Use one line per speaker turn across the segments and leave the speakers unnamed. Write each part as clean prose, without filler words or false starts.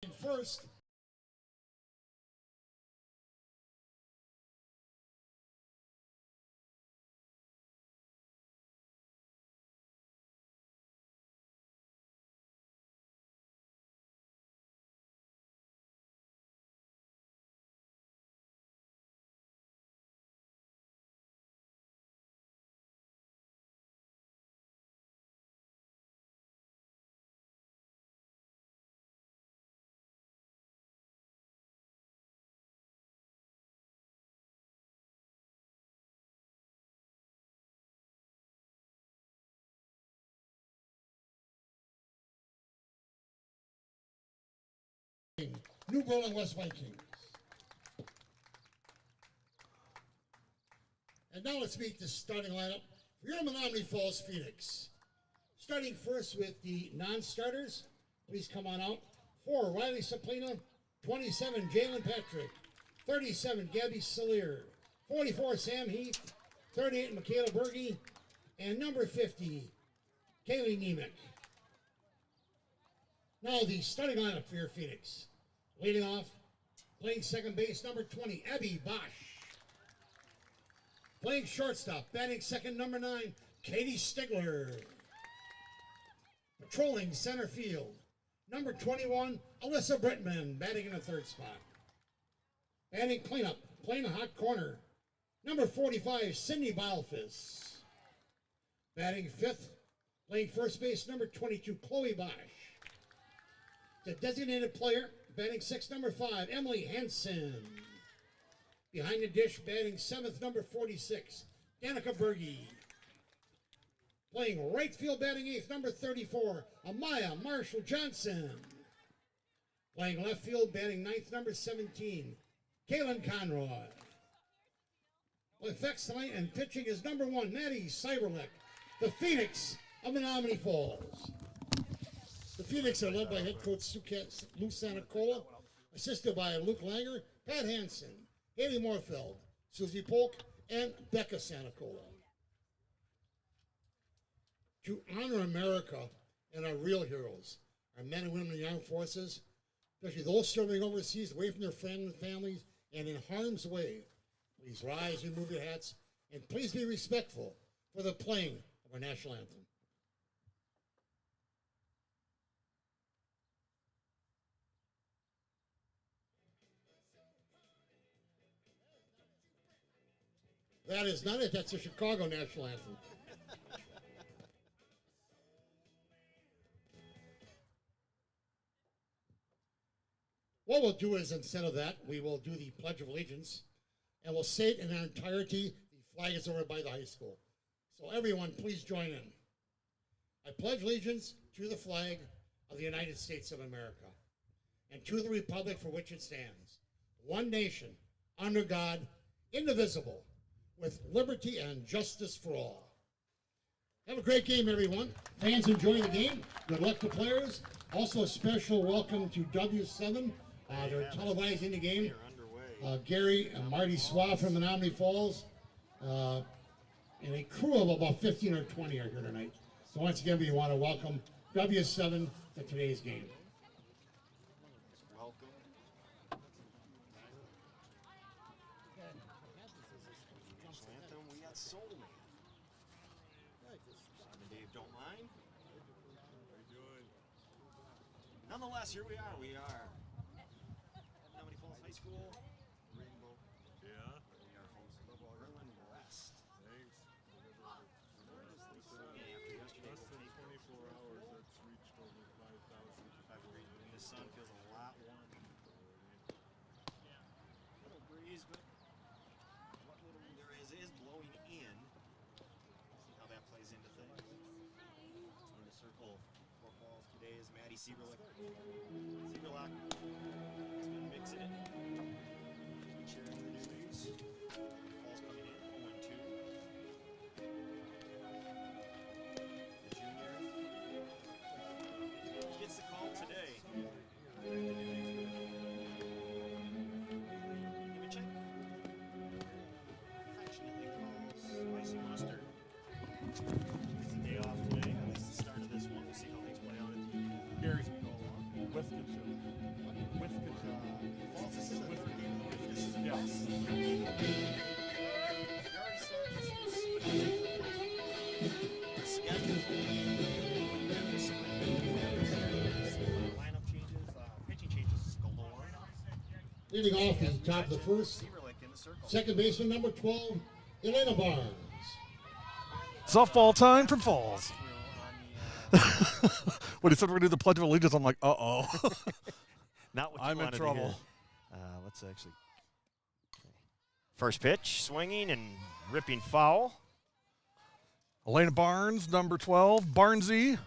First, New Berlin West Vikings. And now let's meet the starting lineup for your Menomonee Falls Phoenix. Starting first with the non-starters, please come on out. 4, Riley Saplina. 27, Jalen Patrick. 37, Gabby Salier. 44, Sam Heath. 38, Michaela Berge. And number 50, Kaylee Nemec. Now the starting lineup for your Phoenix. Leading off, playing second base, number 20, Abby Bosch. Playing shortstop, batting second, number 9, Katie Stigler. Patrolling center field, number 21, Alyssa Brittman, batting in the third spot. Batting cleanup, playing a hot corner, number 45, Sydney Balfis. Batting fifth, playing first base, number 22, Chloe Bosch. The designated player, batting sixth, number 5, Emily Hansen. Behind the dish, batting seventh, number 46, Danica Berge. Playing right field, batting eighth, number 34, Amaya Marshall Johnson. Playing left field, batting ninth, number 17, Kaylin Conroy. Effects tonight and pitching is number 1, Maddie Cyberlick, the Phoenix of Menomonee Falls. The Phoenix are led by head coach Lou Santacola, assisted by Luke Langer, Pat Hansen, Haley Morfeld, Susie Polk, and Becca Santacola. To honor America and our real heroes, our men and women in the armed forces, especially those serving overseas, away from their friends and families, and in harm's way, please rise, remove your hats, and please be respectful for the playing of our national anthem. That is not it. That's the Chicago national anthem. What we'll do is, instead of that, we will do the Pledge of Allegiance, and we'll say it in our entirety. The flag is over by the high school. So everyone, please join in. I pledge allegiance to the flag of the United States of America and to the republic for which it stands, one nation, under God, indivisible, with liberty and justice for all. Have a great game, everyone. Fans enjoy the game. Good luck to players. Also, a special welcome to W7. They're televising the game. Gary and Marty Swa from Menomonee Falls. And a crew of about 15 or 20 are here tonight. So once again, we want to welcome W7 to today's game.
Nonetheless, here we are. We are Menomonee Falls High School, Rainbow.
Yeah.
We are hosting Berlin West.
Thanks.
Less than
24 hours, that's reached over 5,000.
The sun feels a lot warmer. A little breeze, but what little there is blowing in. See how that plays into things. In the circle for Falls today is Maddie Sieberlock. Sieberlock has been mixing it. Sharing the news. Falls coming in 0-2. The junior gets the call today. Image affectionately calls spicy mustard. It's a day off today, at least the start of this one. We'll see how things play out at Gary's go along.
Western Show.
Lineup changes, pitching changes galore.
Leading off the top of the first,
Seaverlick in the circle.
second baseman number 12, Elena Barnes.
Softball time from Falls.
Through on the,
When he said we're going to do the Pledge of Allegiance, I'm like, uh-oh.
not what you
I'm in
wanted to
trouble.
hear. Let's actually. Okay. First pitch, swinging and ripping foul.
Elena Barnes, number 12. Barnesy.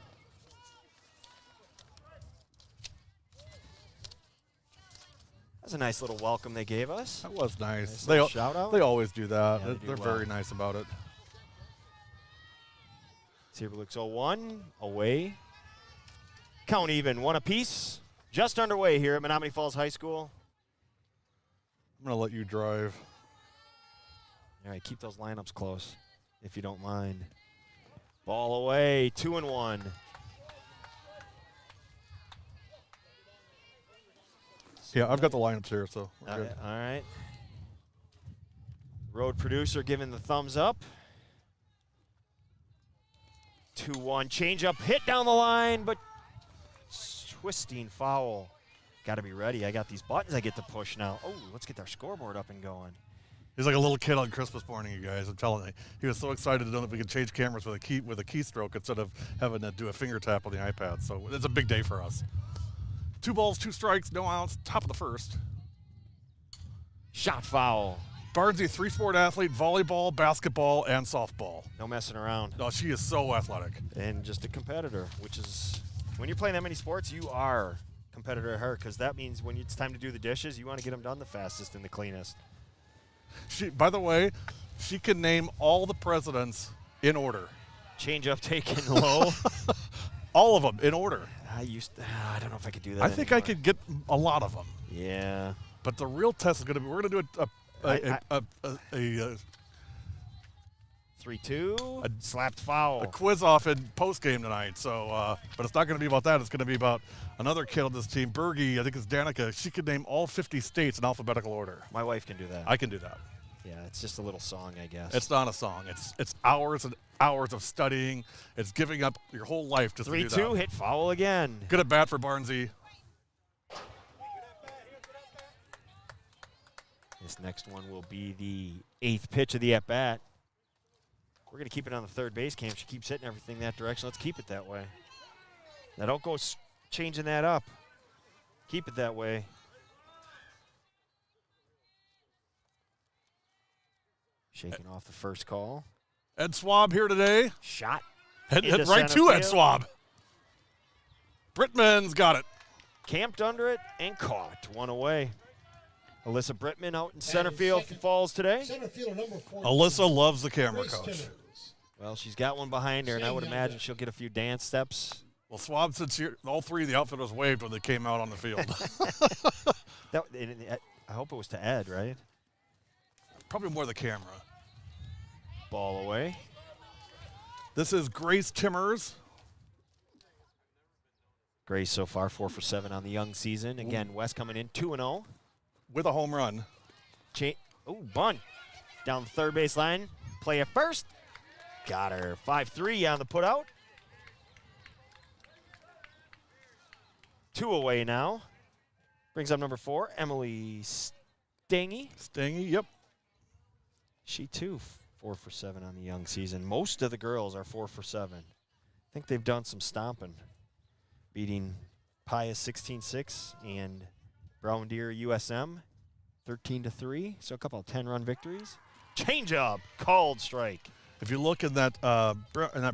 That's a nice little welcome they gave us.
That was nice.
Nice
They,
little shout out.
they always do that.
Yeah, they do
They're
well.
very nice about it.
Seaverlick's 0-1, away. Count even, one apiece. Just underway here at Menomonee Falls High School.
I'm going to let you drive.
All right, keep those lineups close, if you don't mind. Ball away, 2-1.
Yeah, I've got the lineups here, so we're
All
good.
right. Road producer giving the thumbs up. 2-1, change up, hit down the line, but twisting foul. Got to be ready. I got these buttons I get to push now. Oh, let's get our scoreboard up and going.
He's like a little kid on Christmas morning, you guys. I'm telling you. He was so excited to know that we could change cameras with a keystroke instead of having to do a finger tap on the iPad. So it's a big day for us. 2 balls, 2 strikes, no outs, top of the first.
Shot foul.
Barnesy, 3-sport athlete, volleyball, basketball, and softball.
No messing around.
No, she is so athletic.
And just a competitor, which is, when you're playing that many sports, you are a competitor at heart, because that means when it's time to do the dishes, you want to get them done the fastest and the cleanest.
She, by the way, she can name all the presidents in order.
Change up taken low.
All of them in order.
I don't know if I could do that
I think I
anymore.
could get a lot of them.
Yeah.
But the real test is going to be, we're going to do a
3-2. Slapped foul.
quiz off in post game tonight. So, but it's not going to be about that. It's going to be about another kid on this team, Bergie. I think it's Danica. She could name all 50 states in alphabetical order.
My wife can do that.
I can do that.
Yeah, it's just a little song, I guess.
It's not a song. It's hours and hours of studying. It's giving up your whole life just to do
3-2,
that.
hit foul again.
Good at bat for Barnesy.
This next one will be the 8th pitch of the at-bat. We're going to keep it on the third base cam. She keeps hitting everything that direction. Let's keep it that way. Now don't go changing that up. Keep it that way. Shaking off the first call.
Ed Swab here today.
Shot.
Head
Into
right
center
to Ed
field.
Swab. Brittman's got it.
Camped under it and caught. One away. Alyssa Brittman out in center
And
field for
second-
Falls today.
Center fielder number 4.
Alyssa loves the camera
Grace
coach.
Timmons.
Well, she's got one behind her, and I would
Same
imagine
number.
she'll get a few dance steps.
Well, Swab said all 3 of the outfielders waved when they came out on the field.
I hope it was to Ed, right?
Probably more the camera.
Ball away.
This is Grace Timmers.
Grace so far 4 for 7 on the young season. Again, West coming in 2-0.
With a home run.
Bunt down the third base line. Play at first. Got her. 5-3 on the putout. 2 away now. Brings up number 4, Emily Stangy.
Stangy, yep.
She too 4 for 7 on the young season. Most of the girls are 4 for 7. I think they've done some stomping, beating Pius 16-6 and Brown Deer USM 13-3. So a couple of 10-run victories. Change up, called strike.
If you look in that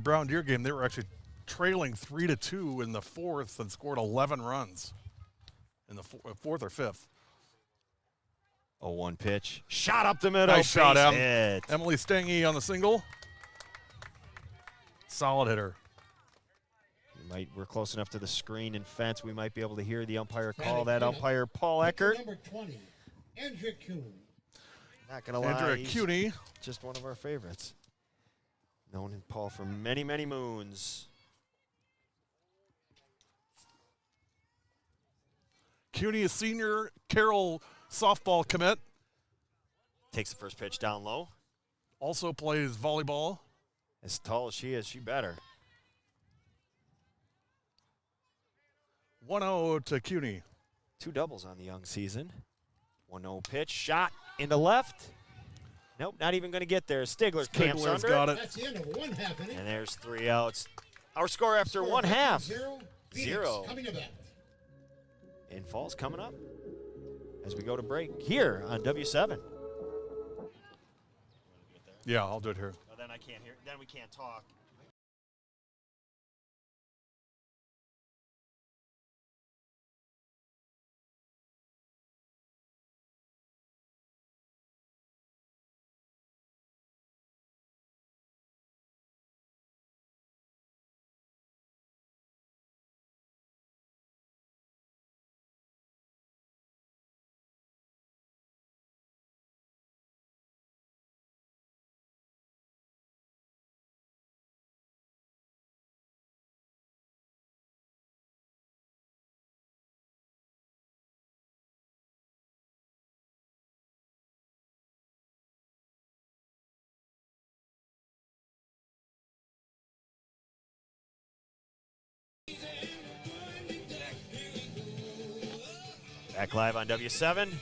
Brown Deer game, they were actually trailing 3-2 in the 4th and scored 11 runs in the 4th or 5th.
0-1 pitch. Shot up the middle.
Nice shot,
base
Em.
hit.
Emily Stangy on the single. Solid hitter.
We're close enough to the screen and fence. We might be able to hear the umpire call.
Batting
That
cleanup.
umpire, Paul Eckert.
Number 20, Andrea Kuhn.
Not going to lie.
Andrea
he's
Cuny.
just one of our favorites. Known in Paul for many, many moons.
Cuny, a senior Carroll softball commit.
Takes the first pitch down low.
Also plays volleyball.
As tall as she is, she better.
1-0 to CUNY.
2 doubles on the young season. 1-0 pitch, shot into left. Nope, not even going to get there. Stigler camps
Stigler's
under
got
it.
it.
That's the end of one half inning.
And there's 3 outs. Our score after one half.
0. Phoenix
0.
coming to bat.
And Falls coming up as we go to break here on W7.
Yeah, I'll do it here.
Well, then I can't hear. Then we can't talk. Back live on W7.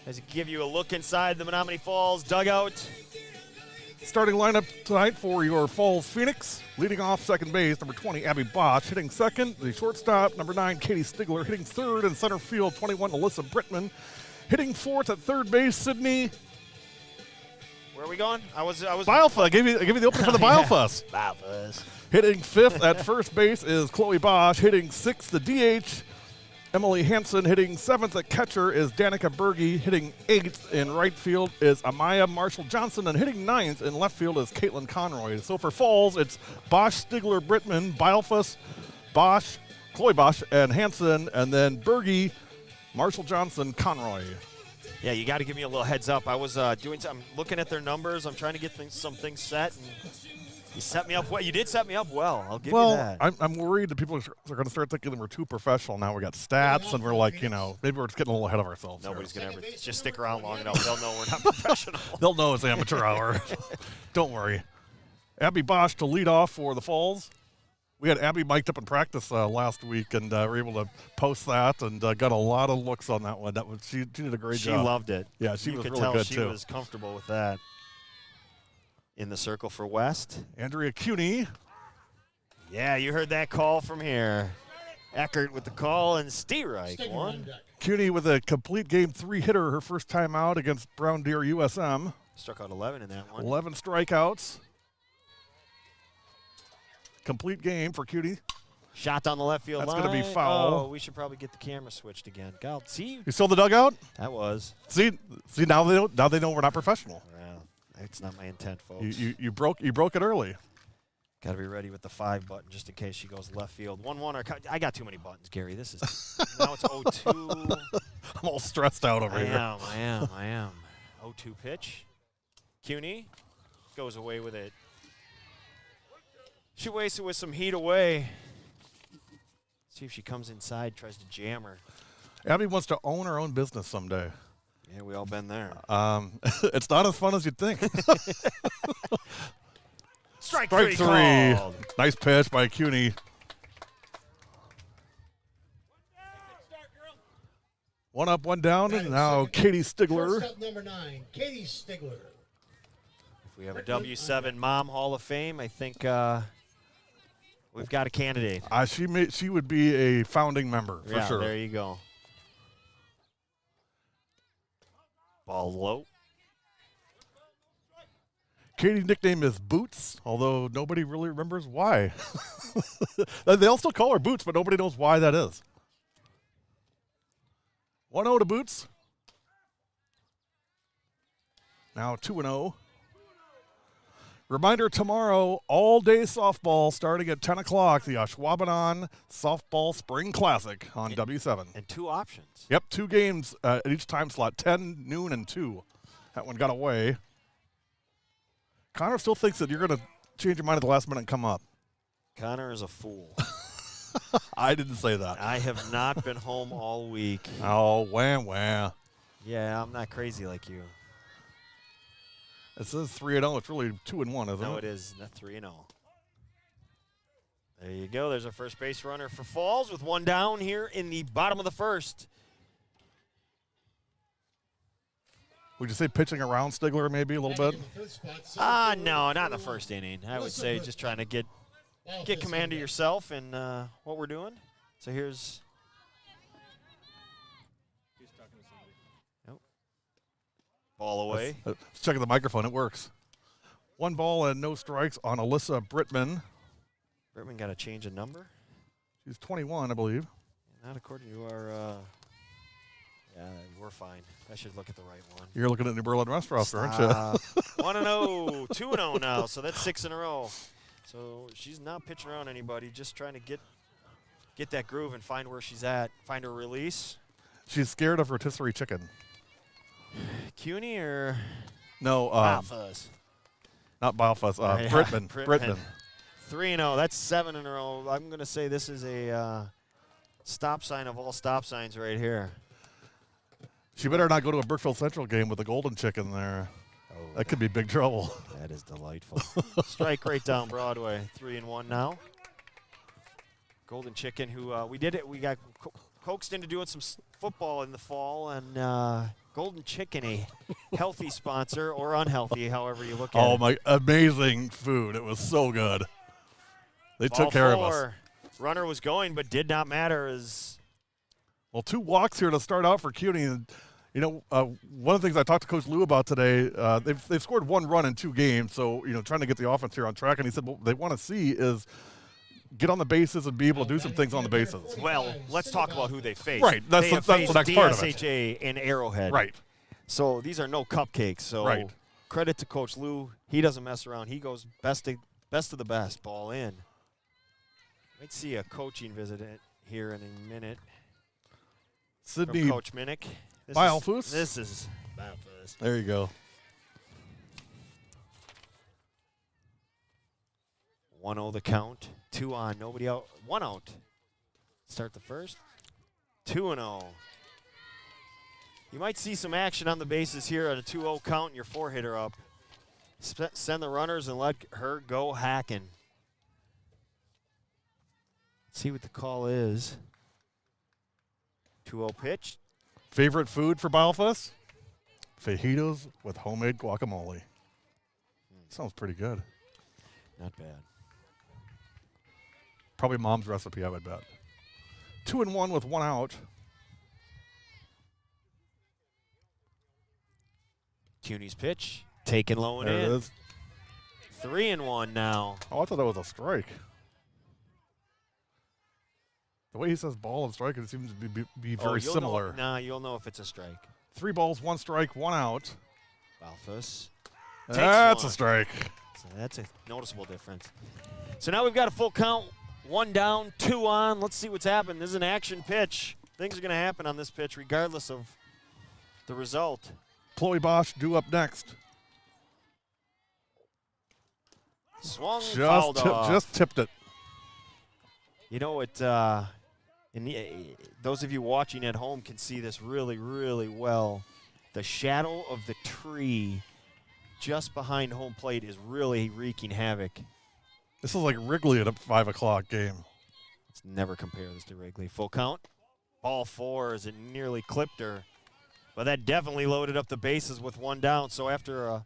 As we give you a look inside the Menomonee Falls dugout.
Starting lineup tonight for your Falls Phoenix. Leading off second base, number 20, Abby Bosch. Hitting second, the shortstop, number 9, Katie Stigler. Hitting third in center field, 21, Alyssa Brittman. Hitting fourth at third base, Sydney
Where are we going? I was.
Biofus. I gave you the opening for the Biofus.
Biofus.
Hitting fifth at first base is Chloe Bosch. Hitting sixth, the DH, Emily Hansen. Hitting seventh at catcher is Danica Berge. Hitting eighth in right field is Amaya Marshall Johnson. And hitting ninth in left field is Caitlin Conroy. So for Falls, it's Bosch, Stigler, Brittman, Biofus, Bosch, Chloe Bosch, and Hansen. And then Berge, Marshall Johnson, Conroy.
Yeah, you got to give me a little heads up. I was I'm looking at their numbers. I'm trying to get some things set. And you set me up well. You did set me up well. I'll give you that.
I'm worried that people are going to start thinking that we're too professional now. We got stats, and we're like, maybe we're just getting a little ahead of ourselves.
Nobody's going to ever just stick around long enough. They'll know we're not professional.
They'll know it's amateur hour. Don't worry. Abby Bosch to lead off for the Falls. We had Abby mic'd up in practice last week, and were able to post that, and got a lot of looks on that one. She did a great job.
She loved it.
Yeah, she
you
was
could
really
tell
good
she
too.
was comfortable with that. In the circle for West.
Andrea CUNY.
Yeah, you heard that call from here. Eckert with the call, and Steerreich won.
CUNY with a complete game 3 hitter, her first time out against Brown Deer USM.
Struck out 11 in that one.
11 strikeouts. Complete game for CUNY.
Shot down the left field
That's
line.
going to be foul.
Oh, we should probably get the camera switched again. God, see?
You still in the dugout?
That was.
See now they know we're not professional.
Well, that's not my intent, folks.
You broke it early.
Got to be ready with the 5 button just in case she goes left field. 1-1. I got too many buttons, Gary. This is now it's 0-2.
I'm all stressed out over here.
I am. 0-2 pitch. CUNY goes away with it. She wasted with some heat away. See if she comes inside, tries to jam her.
Abby wants to own her own business someday.
Yeah, we all been there.
It's not as fun as you'd think.
Strike
3
three. Called.
Nice pitch by CUNY. One up, one down, and now Katie Stigler.
Shortstop number 9, Katie Stigler.
If we have a W7 Mom Hall of Fame, I think we've got a candidate.
She would be a founding member for sure.
There you go. Ball low.
Katie's nickname is Boots, although nobody really remembers why. They all still call her Boots, but nobody knows why that is. 1-0 to Boots. Now 2-0. Reminder tomorrow, all-day softball starting at 10 o'clock, the Ashwaubenon Softball Spring Classic on W7.
And 2 options.
Yep, 2 games at each time slot, 10, noon, and 2. That one got away. Connor still thinks that you're going to change your mind at the last minute and come up.
Connor is a fool.
I didn't say that.
I have not been home all week.
Oh, wham, wham.
Yeah, I'm not crazy like you.
It says 3-0. It's really 2-1, isn't
No,
it?
it is. Not 3-0. There you go. There's our first base runner for Falls with one down here in the bottom of the first.
Would you say pitching around Stigler maybe a little bit?
No, not in the first inning. I would say just trying to get command of yourself and what we're doing. So here's.
He's talking to somebody.
Nope. Ball away.
Let's check the microphone. It works. 1 ball and no strikes on Alyssa Brittman.
Brittman got a change of number.
She's 21, I believe.
Not according to our. Yeah, we're fine. I should look at the right one.
You're looking at New Berlin Restaurant, aren't you?
1-0, 2-0 now, so that's 6 in a row. So she's not pitching around anybody, just trying to get that groove and find where she's at, find her release.
She's scared of rotisserie chicken.
CUNY or
No,
Balfuzz?
not Balfus.
Yeah,
Brittman. Brittman.
3-0, that's 7 in a row. I'm going to say this is a stop sign of all stop signs right here.
She better not go to a Brookfield Central game with the golden chicken there.
Oh,
That could be big trouble.
that is delightful. Strike right down Broadway, 3-1 now. Golden Chicken, who we got coaxed into doing some football in the fall, and Golden Chicken, a healthy sponsor or unhealthy, however you look at it.
Oh, my amazing food. It was so good. They
Ball
took care of
4.
us.
Runner was going, but did not matter as
Well, 2 walks here to start out for CUNY. And, one of the things I talked to Coach Lou about today, they've scored 1 run in 2 games, so, trying to get the offense here on track. And he said what they want to see is get on the bases and be able to do some things on the bases.
well. Let's talk about who they face.
Right, that's
They
the
have
next
faced
part of it.
DSHA and Arrowhead.
Right.
So these are no cupcakes. So
Right.
credit to Coach Lou. He doesn't mess around. He goes best of the best. Ball in. Might see a coaching visit here in a minute from
Sydney,
Coach Minnick.
Balfus?
This is Balfus.
there you go.
1-0 the count. 2 on. Nobody out. 1 out. Start the first. 2-0. You might see some action on the bases here at a 2-0 count and your 4-hitter up. Send the runners and let her go hacking. See what the call is. 2-0 pitch.
Favorite food for Balfus? Fajitas with homemade guacamole. Sounds pretty good.
Not bad.
Probably mom's recipe, I would bet. 2-1 with 1 out.
CUNY's pitch. Taken low and
There it
in.
is.
3-1 now.
Oh, I thought that was a strike. The way he says ball and strike, it seems to be very
you'll
similar.
Know, you'll know if it's a strike.
3 balls, 1 strike, 1 out.
Balfus.
That's
one.
a strike.
So that's a noticeable difference. So now we've got a full count. 1 down, 2 on. Let's see what's happened. This is an action pitch. Things are going to happen on this pitch regardless of the result.
Chloe Bosch due up next.
Swung, fouled off.
Just tipped it.
You know what? Those of you watching at home can see this really, really well. The shadow of the tree just behind home plate is really wreaking havoc.
This is like Wrigley at a 5 o'clock game.
Let's never compare this to Wrigley. Full count. Ball 4 as it nearly clipped her. But that definitely loaded up the bases with 1 down. So after a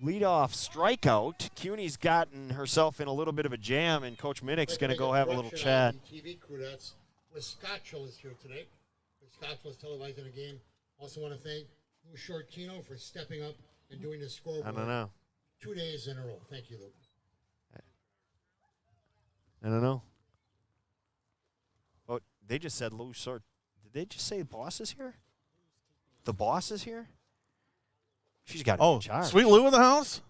leadoff strikeout, CUNY's gotten herself in a little bit of a jam, and Coach Minnick's going to go have a little chat.
TV crew that's Wisconsin is here today. Wisconsin was televising a game. Also want to thank Lou Shortino for stepping up and doing the scoreboard.
I don't know.
2 days in a row. Thank you, Lou.
I don't know. Oh, they just said Lou Short. Did they just say the boss is here? The boss is here? She's got to be in charge.
Sweet Lou in the house?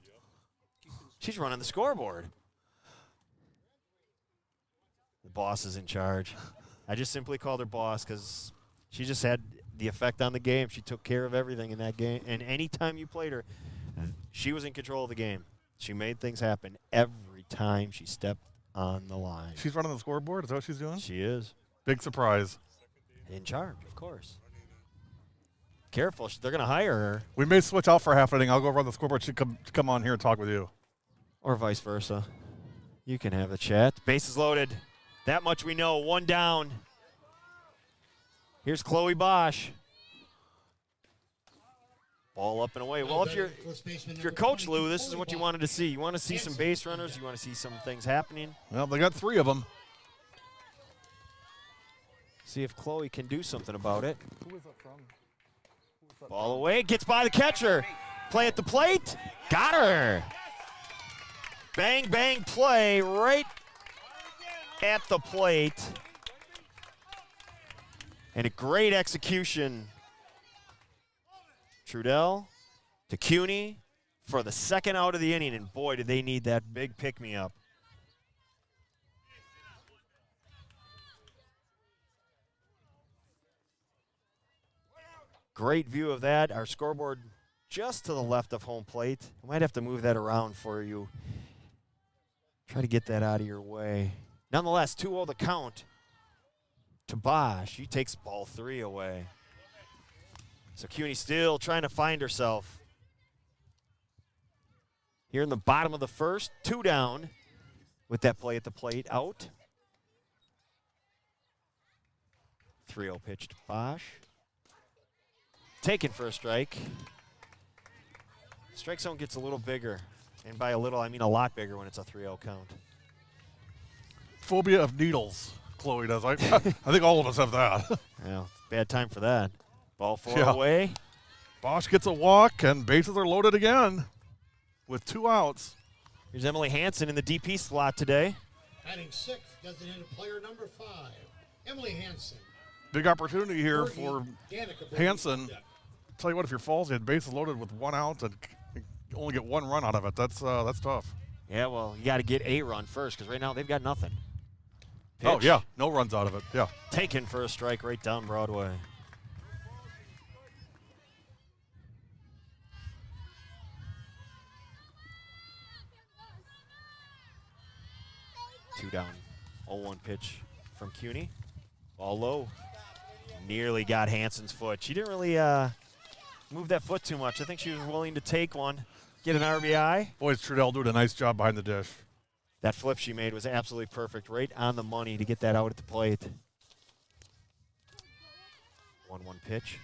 She's running the scoreboard. The boss is in charge. I just simply called her boss because she just had the effect on the game. She took care of everything in that game. And anytime you played her, she was in control of the game. She made things happen every time she stepped on the line.
She's running the scoreboard? Is that what she's doing?
She is.
Big surprise.
In charge, of course. Careful, they're going to hire her.
We may switch out for half inning. I'll go run the scoreboard. She come on here and talk with you.
Or vice versa. You can have the chat. Bases loaded. That much we know. One down. Here's Chloe Bosch. Ball up and away. Well, if you're Coach Lou, this is what you wanted to see. You want to see some base runners. You want to see some things happening.
Well, they got 3 of them.
See if Chloe can do something about it. Ball away. Gets by the catcher. Play at the plate. Got her. Bang, bang play right at the plate. And a great execution. Trudell to Cuny for the second out of the inning, and boy, did they need that big pick-me-up. Great view of that. Our scoreboard just to the left of home plate. I might have to move that around for you. Try to get that out of your way. Nonetheless, 2-0 the count to Bosch. She takes ball 3 away. So Cuny still trying to find herself. Here in the bottom of the first, 2 down with that play at the plate out. 3-0 pitch to Bosch. Taken for a strike. Strike zone gets a little bigger. And by a little, I mean a lot bigger when it's a 3-0 count.
Phobia of needles, Chloe does. I think all of us have that.
Well, bad time for that. Ball 4
Yeah.
away.
Bosch gets a walk, and bases are loaded again with 2 outs.
Here's Emily Hansen in the DP slot today.
Batting 6th, designated player number 5, Emily Hansen.
Big opportunity here for
Danica
Hansen. Tell you what, if you're Falls, you had bases loaded with 1 out and only get 1 run out of it. That's tough.
Yeah, well, you got to get a run first because right now they've got nothing.
Oh,
Pitch.
yeah, no runs out of it, yeah.
Taken for a strike right down Broadway. Two down, 0-1 pitch from Cuny. Ball low. Nearly got Hansen's foot. She didn't really move that foot too much. I think she was willing to take one, get an RBI.
Boys, Trudell doing a nice job behind the dish.
That flip she made was absolutely perfect, right on the money to get that out at the plate. 1-1 pitch.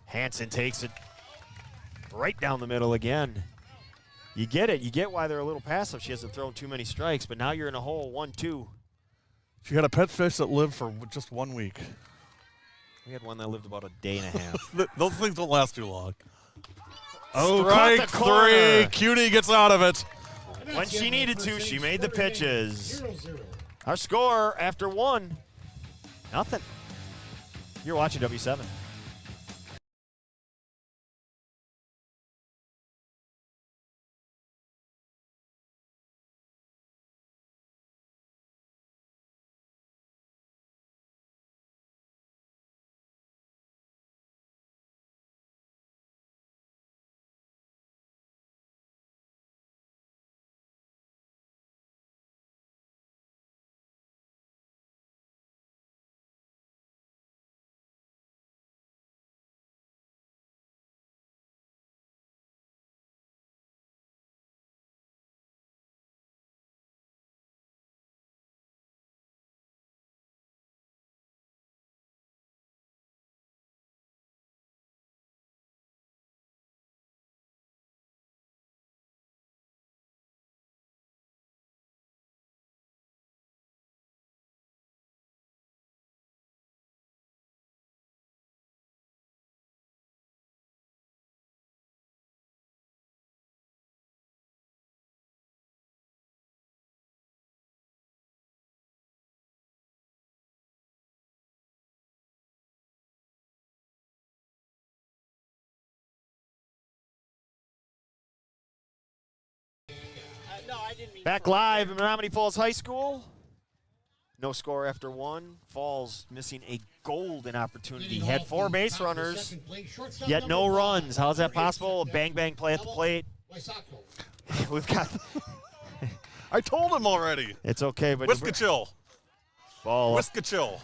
Hansen takes it right down the middle again. You get it. You get why they're a little passive. She hasn't thrown too many strikes, but now you're in a hole, 1-2.
She had a pet fish that lived for just 1 week.
We had one that lived about a day and a half.
Those things don't last too long.
Oh,
Strike 3. Cuny gets out of it.
When she needed to, she made the pitches.
0-0.
Our score after 1, nothing. You're watching W7. Back live at Menomonee Falls High School. No score after 1. Falls missing a golden opportunity. Had 4 base runners, yet no runs. How's that possible? A bang-bang play at the plate. We've got...
I told him already.
It's okay, but...
Whiska chill.
Ball up.
Whiska chill.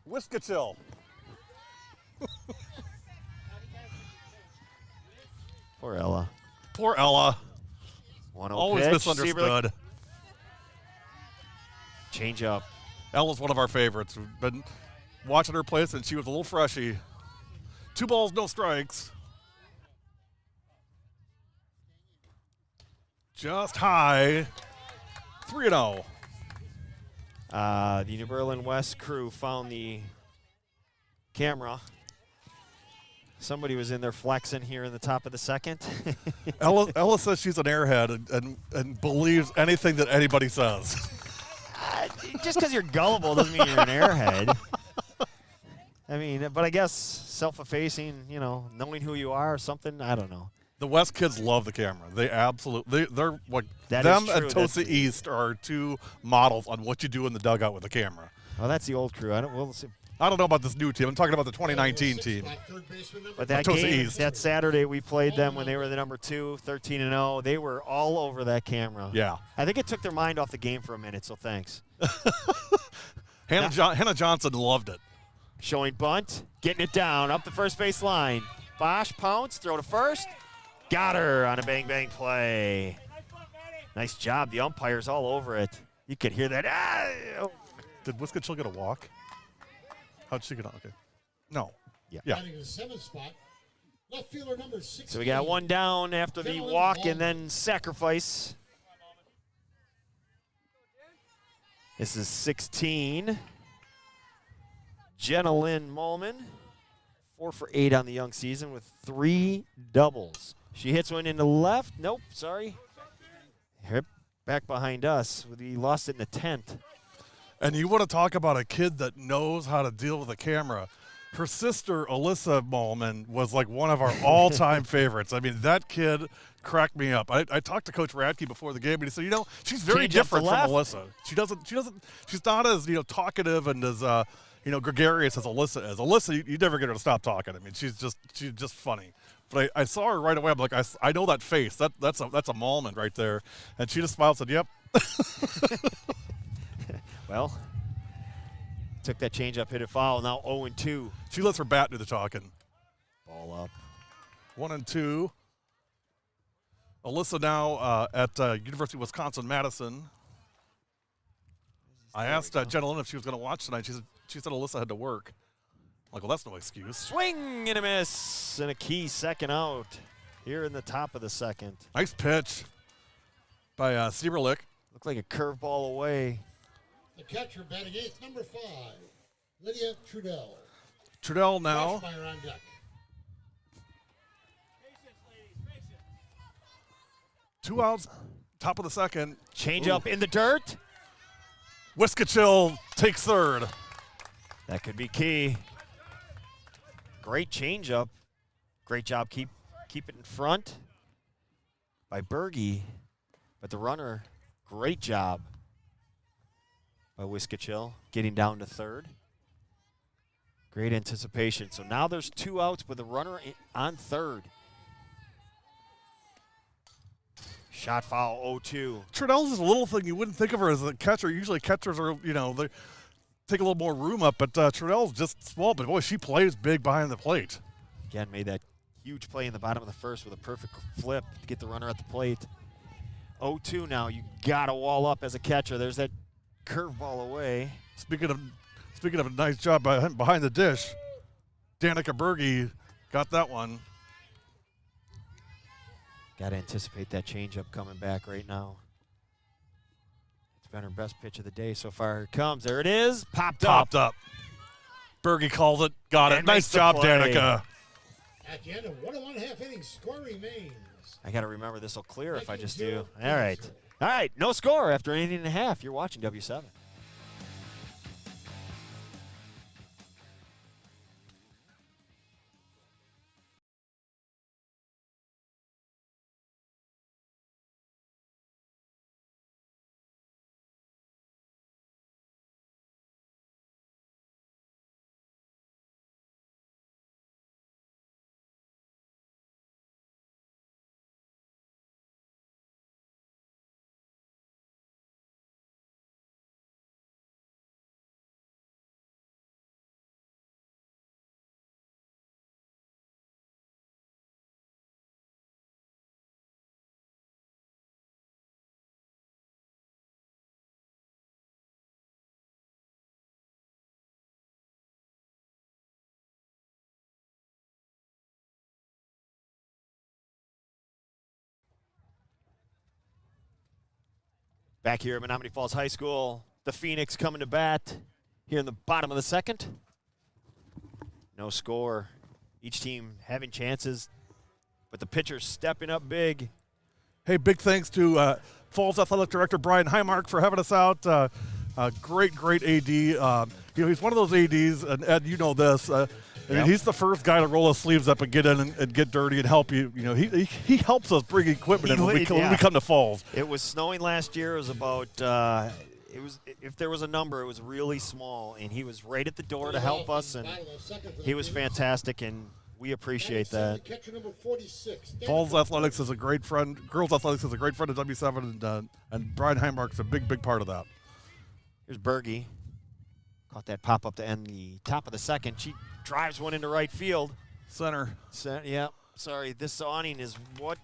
Whiskachill.
Poor Ella.
Poor Ella.
1-0
Always
pitch.
misunderstood.
Change up.
Ella's one of our favorites. We've been watching her play since she was a little freshy. 2 balls, no strikes. Just high. 3-0.
The New Berlin West crew found the camera. Somebody was in there flexing here in the top of the second.
Ella says she's an airhead and believes anything that anybody says.
Just because you're gullible doesn't mean you're an airhead. I mean, but I guess self-effacing, you know, knowing who you are or something, I don't know.
The West kids love the camera. They absolutely, they're like,
That
them
is
and
true.
Tosa East are 2 models on what you do in the dugout with the camera.
Well, that's the old crew. We'll see.
I don't know about this new team. I'm talking about the 2019 team.
But that
Tosa
game,
East.
that Saturday, we played them when they were the number 2, 13-0. They were all over that camera.
Yeah.
I think it took their mind off the game for a minute, so thanks.
Hannah Johnson loved it.
Showing bunt, getting it down, up the first base line. Bosch, pounce, throw to first. Got her on a bang-bang play. Nice job. The umpire's all over it. You could hear that. Oh.
Did Whiskachill get a walk? How'd she get on? Okay. No.
Yeah.
Batting in the 7th spot. Left fielder number 16.
So we got 1 down after the walk and then sacrifice. This is 16. Jenna Lynn Molman, 4 for 8 on the young season with 3 doubles. She hits one into left. Nope, sorry. Hip back behind us. We lost it in the 10th.
And you want to talk about a kid that knows how to deal with a camera. Her sister, Alyssa Molman, was like one of our all-time favorites. I mean, that kid cracked me up. I talked to Coach Radke before the game, and he said, you know, she's very
Change up to
different from
left.
Alyssa. She's not as, you know, talkative and as, you know, gregarious as Alyssa is. Alyssa, you never get her to stop talking. I mean, she's just funny. But I saw her right away. I'm like, I know that face. That's a Molman right there. And she just smiled and said, yep.
Well, took that change-up, hit it foul. Now 0-2.
She lets her bat do the talking.
Ball up.
1-2. Alyssa now at University of Wisconsin-Madison. I asked Jenna Lynn if she was going to watch tonight. She said Alyssa had to work. I'm like, well, that's no excuse.
Swing and a miss, and a key second out here in the top of the second.
Nice pitch by Sieberlich.
Looked like a curveball away.
The catcher batting 8th, number 5, Lydia Trudell.
Trudell now.
Fire on deck.
2 outs, top of the second.
Change
Ooh.
up in the dirt.
Whiskachill takes third.
That could be key. Great change up. Great job keep it in front by Berge. But the runner, great job by Whiskachill getting down to third. Great anticipation. So now there's 2 outs with a runner on third. Shot foul 0-2.
Trudell's is a little thing you wouldn't think of her as a catcher. Usually catchers are, you know, they take a little more room up, but Trudell's just small, but boy, she plays big behind the plate.
Again, made that huge play in the bottom of the first with a perfect flip to get the runner at the plate. 0-2 now. You got to wall up as a catcher. There's that curveball away.
Speaking of a nice job behind the dish, Danica Berge got that one.
Got to anticipate that changeup coming back right now. It's been her best pitch of the day so far. Here it comes. There it is.
Popped up. Berge called it. Got it.
And makes
Nice
the
job,
play.
Danica.
At the end of 1 1/2 innings, score remains.
I got to remember this will clear if I just do.
0.
All right. All right. No score after an inning and a half. You're watching W7. Back here at Menomonee Falls High School, the Phoenix coming to bat here in the bottom of the second. No score. Each team having chances, but the pitchers stepping up big.
Hey, big thanks to Falls Athletic Director Brian Highmark for having us out. Great AD. He's one of those ADs, and Ed, you know this.
Yep.
He's the first guy to roll his sleeves up and get in and get dirty and help you. You know, he helps us bring equipment in when we come to Falls.
It was snowing last year. It was about if there was a number, it was really small, and he was right at the door to help us, and he was fantastic, and we appreciate that.
Catcher number 46.
Falls Athletics is a great friend. Girls Athletics is a great friend of W7, and Brian Highmark's a big part of that.
Here's Berge. Caught that pop up to end the top of the second. She drives one into right field.
Center.
Yeah. Sorry, this awning is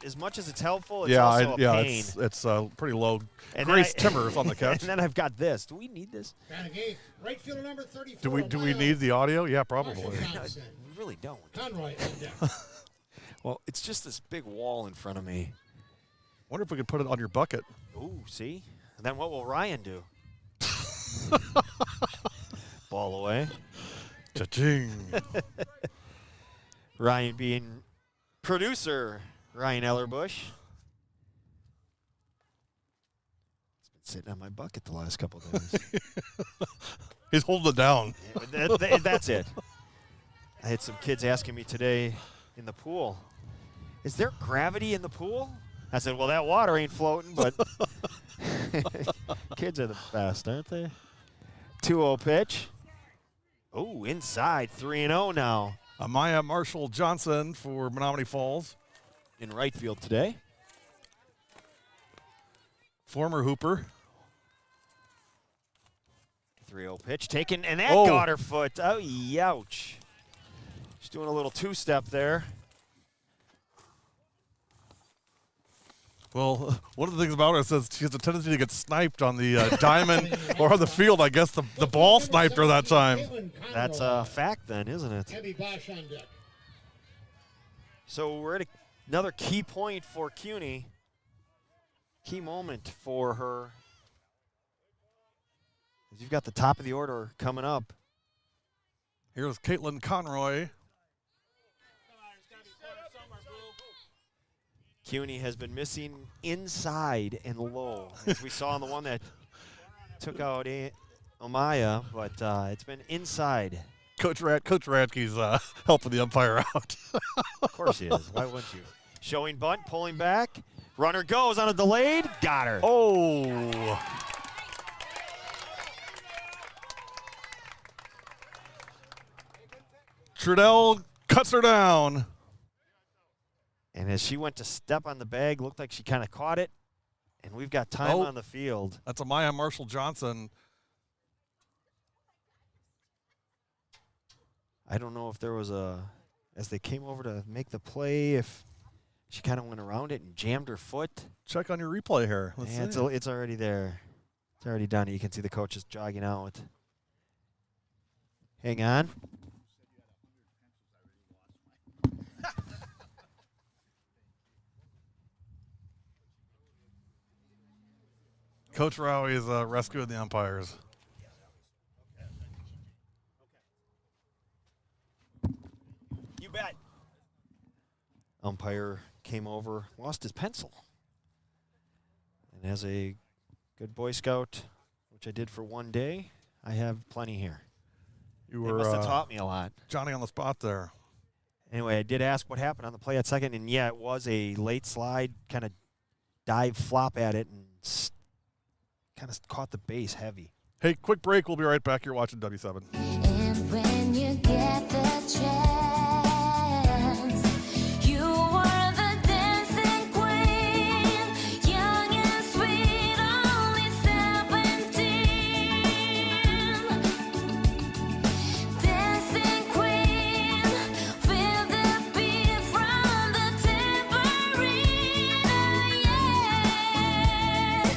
as much as it's helpful, it's also a pain.
It's pretty low.
And
Grace Timmers on the catch.
And then I've got this. Do we need this?
Right fielder number 34.
Do we need the audio? Yeah, probably.
We really don't.
Conroy.
Well, it's just this big wall in front of me.
Wonder if we could put it on your bucket.
Ooh, see? And then what will Ryan do? Ball away.
Cha-ching.
Ryan being producer, Ryan Ellerbush. He's been sitting on my bucket the last couple of days.
He's holding it down.
That's it. I had some kids asking me today in the pool, is there gravity in the pool? I said, well, that water ain't floating, but kids are the best, aren't they? 2-0 pitch. Oh, inside, 3-0 now.
Amaya Marshall Johnson for Menomonee Falls.
In right field today.
Former Hooper.
3-0 pitch taken, and that got her foot. Oh, youch. She's doing a little two-step there.
Well, one of the things about her says she has a tendency to get sniped on the diamond or on the field. I guess the ball sniped her that time.
That's a fact then, isn't it?
Heavy Bosch on deck.
So we're at another key point for CUNY. Key moment for her. You've got the top of the order coming up.
Here's Caitlin Conroy.
CUNY has been missing inside and low, as we saw on the one that took out Amaya, but it's been inside.
Coach Radke's helping the umpire out.
Of course he is. Why wouldn't you? Showing bunt, pulling back. Runner goes on a delayed. Got her.
Oh. Trudell cuts her down.
And as she went to step on the bag, looked like she kind of caught it. And we've got time on the field.
That's Amaya Marshall Johnson.
I don't know if there was as they came over to make the play, if she kind of went around it and jammed her foot.
Check on your replay here. Let's see.
It's already there. It's already done. You can see the coaches jogging out. Hang on.
Coach Rowie is rescuing the umpires.
You bet. Umpire came over, lost his pencil. And as a good Boy Scout, which I did for one day, I have plenty here.
You were
must have taught me a lot.
Johnny on the spot there.
Anyway, I did ask what happened on the play at second, and yeah, it was a late slide, kind of dive flop at it, and kind of caught the base heavy.
Hey, quick break. We'll be right back. You're watching W7.
And when you get the chance, you are the dancing queen, young and sweet, only 17. Dancing queen, feel the beat from the tambourine, yeah.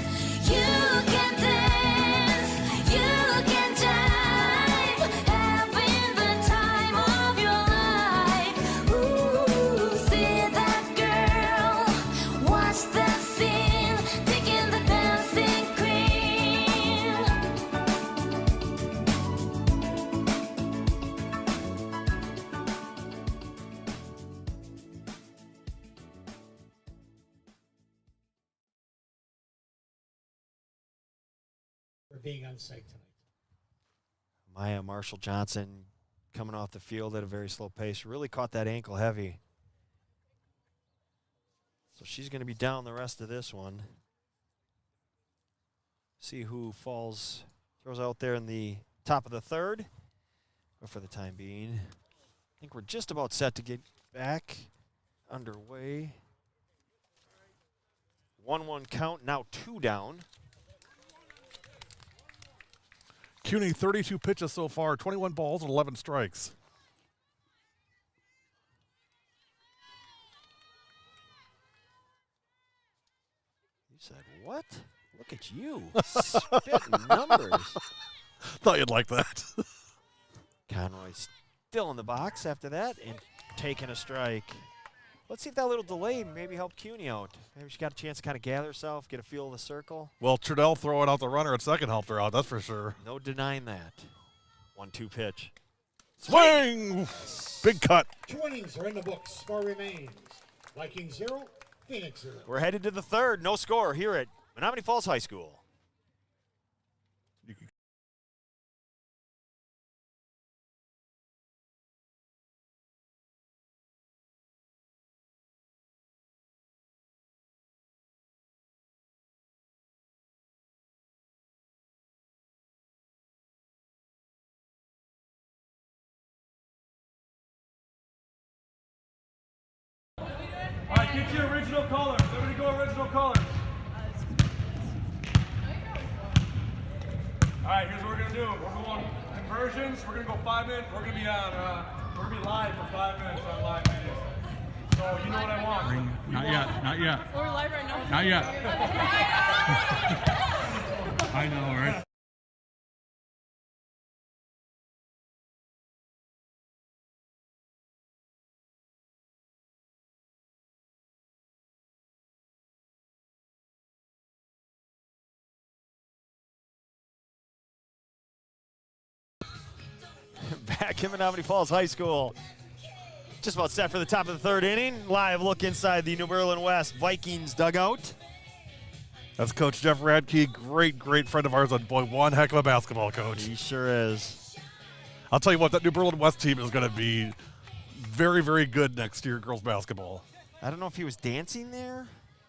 You can dance, you can jive, having the time of
for being on site tonight.
Maya Marshall Johnson coming off the field at a very slow pace. Really caught that ankle heavy. So she's going to be down the rest of this one. See who falls, throws out there in the top of the third. But for the time being, I think we're just about set to get back underway. 1-1 count, now 2 down.
CUNY 32 pitches so far, 21 balls and 11 strikes.
You said what? Look at you, spitting numbers.
Thought you'd like that.
Conroy still in the box after that and taking a strike. Let's see if that little delay maybe helped CUNY out. Maybe she got a chance to kind of gather herself, get a feel of the circle.
Well, Trudell throwing out the runner at second helped her out, that's for sure.
No denying that. 1-2 pitch.
Swing! Big cut.
2 innings are in the books. Score remains Vikings 0, Phoenix 0.
We're headed to the third. No score here at Menomonee Falls High School.
All right, get your original colors. Everybody go original colors. All right, here's what we're gonna do. We're going conversions. We're gonna go 5 minutes. We're gonna be on. We're gonna be live for 5 minutes on live media. So you know what I want.
Not yet, not yet.
We're live right now.
Not yet. I know, right?
Back in Menomonee Falls High School. Just about set for the top of the third inning. Live look inside the New Berlin West Vikings dugout.
That's Coach Jeff Radke, great friend of ours. And boy, one heck of a basketball coach.
He sure is.
I'll tell you what, that New Berlin West team is going to be very good next year, girls basketball.
I don't know if he was dancing there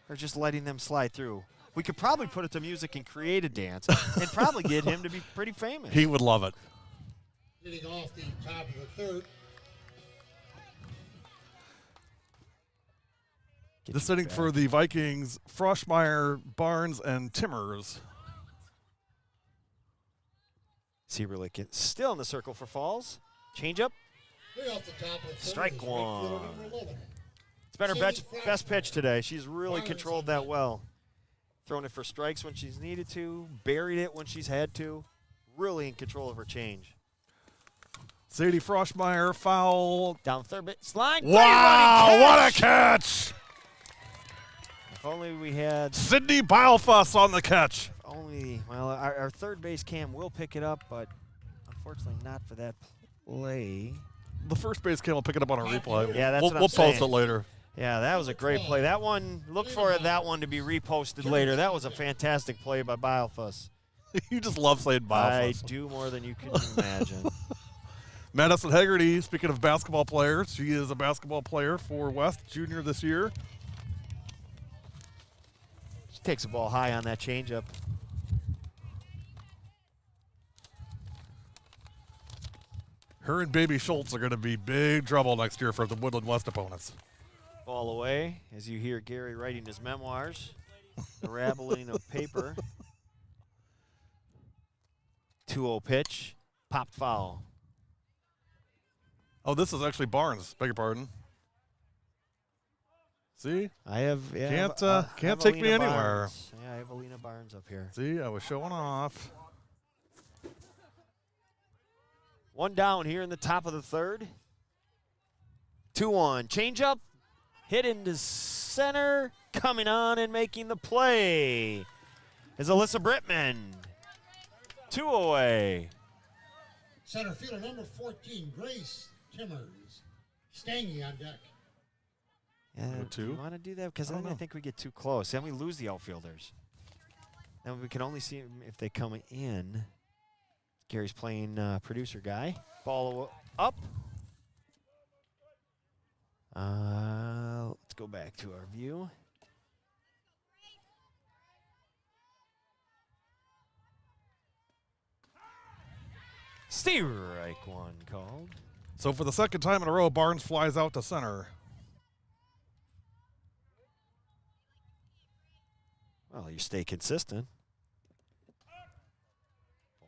or just letting them slide through. We could probably put it to music and create a dance and probably get him to be pretty famous.
He would love it.
Hitting off the top of the third.
This inning for the Vikings, Froschmeyer, Barnes, and Timmers.
Seberlick still in the circle for Falls. Change up.
Way off the top of the third
Strike
is right fielder
one.
number 11.
It's been her best pitch today. She's really controlled that well. Thrown it for strikes when she's needed to, buried it when she's had to. Really in control of her change.
Sadie Froschmeyer, foul.
Down third bit, slide.
Wow, what a catch!
If only we had.
Sydney Bilfuss on the catch.
Only, well, our third base cam will pick it up, but unfortunately not for that play.
The first base cam will pick it up on a replay.
Yeah, that's what I'm
we'll post
saying.
it later.
Yeah, that was a great play. That one, look for that one to be reposted later. That was a fantastic play by Bilfuss.
You just love saying
I
Bilfuss.
do more than you can imagine.
Madison Haggerty, speaking of basketball players, she is a basketball player for West Junior this year.
She takes the ball high on that changeup.
Her and Baby Schultz are going to be big trouble next year for the Woodland West opponents.
Ball away as you hear Gary writing his memoirs, the rattling of paper. 2-0 pitch, popped foul.
Oh, this is actually Barnes. Beg your pardon. See?
I have
Can't take me
Evelina
anywhere.
Barnes. Yeah, I have Alina Barnes up here.
See, I was showing off.
One down here in the top of the third. 2-1. Change up. Hit into center. Coming on and making the play is Alyssa Brittman. 2 away.
Center fielder number 14, Grace Timmers. Stangy on deck.
Yeah,
Go two?
you want to do that? Because
I
then
don't
I
know.
think we get too close. Then we lose the outfielders. And we can only see 'em if they come in. Gary's playing producer guy. Ball up. Let's go back to our view. Strike one called.
So for the second time in a row, Barnes flies out to center.
Well, you stay consistent.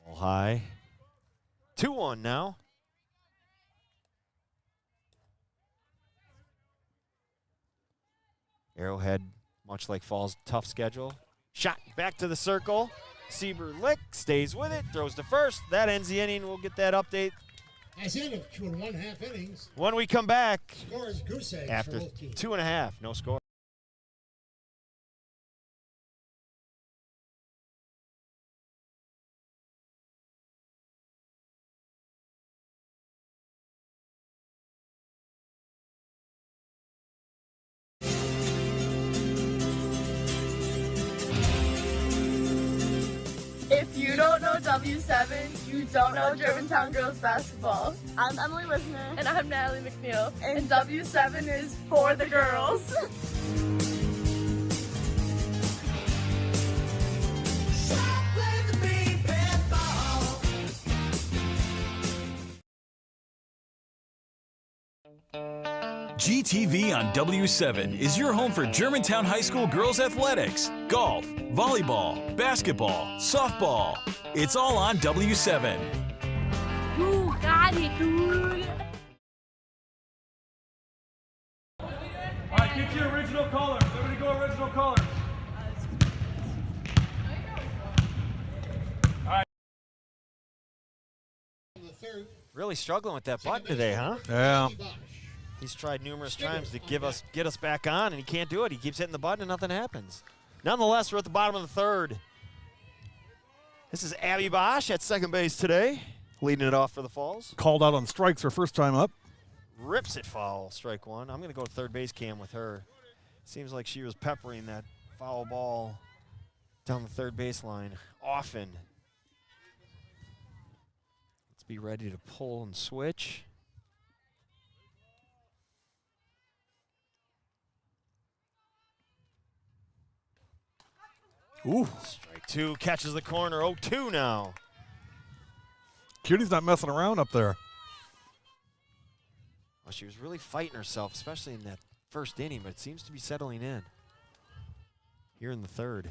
Ball high. 2-1 now. Arrowhead, much like Fall's tough schedule. Shot back to the circle. Sieber-Lick stays with it, throws to first. That ends the inning. We'll get that update
As the end of 2 1/2 innings,
when we come back
score is goose eggs
after
for both teams.
2.5. No score.
If you don't know W7, you don't know Germantown girls basketball. I'm Emily Wisner. And I'm Natalie McNeil. And W7 is for the girls.
GTV on W7 is your home for Germantown High School girls athletics, golf, volleyball, basketball, softball. It's all on W7.
You got it, dude.
All right, get your original colors. Everybody go original colors.
The third,
Really struggling with that button today, huh?
Yeah.
Bosch.
He's tried numerous times to get us back on, and he can't do it. He keeps hitting the button, and nothing happens. Nonetheless, we're at the bottom of the third. This is Abby Bosch at second base today, leading it off for the Falls.
Called out on strikes her first time up.
Rips it foul, strike one. I'm going to go to third base cam with her. Seems like she was peppering that foul ball down the third baseline often. Let's be ready to pull and switch.
Ooh.
Strike two, catches the corner, 0-2 now.
Cutie's not messing around up there.
Well, she was really fighting herself, especially in that first inning, but it seems to be settling in here in the third.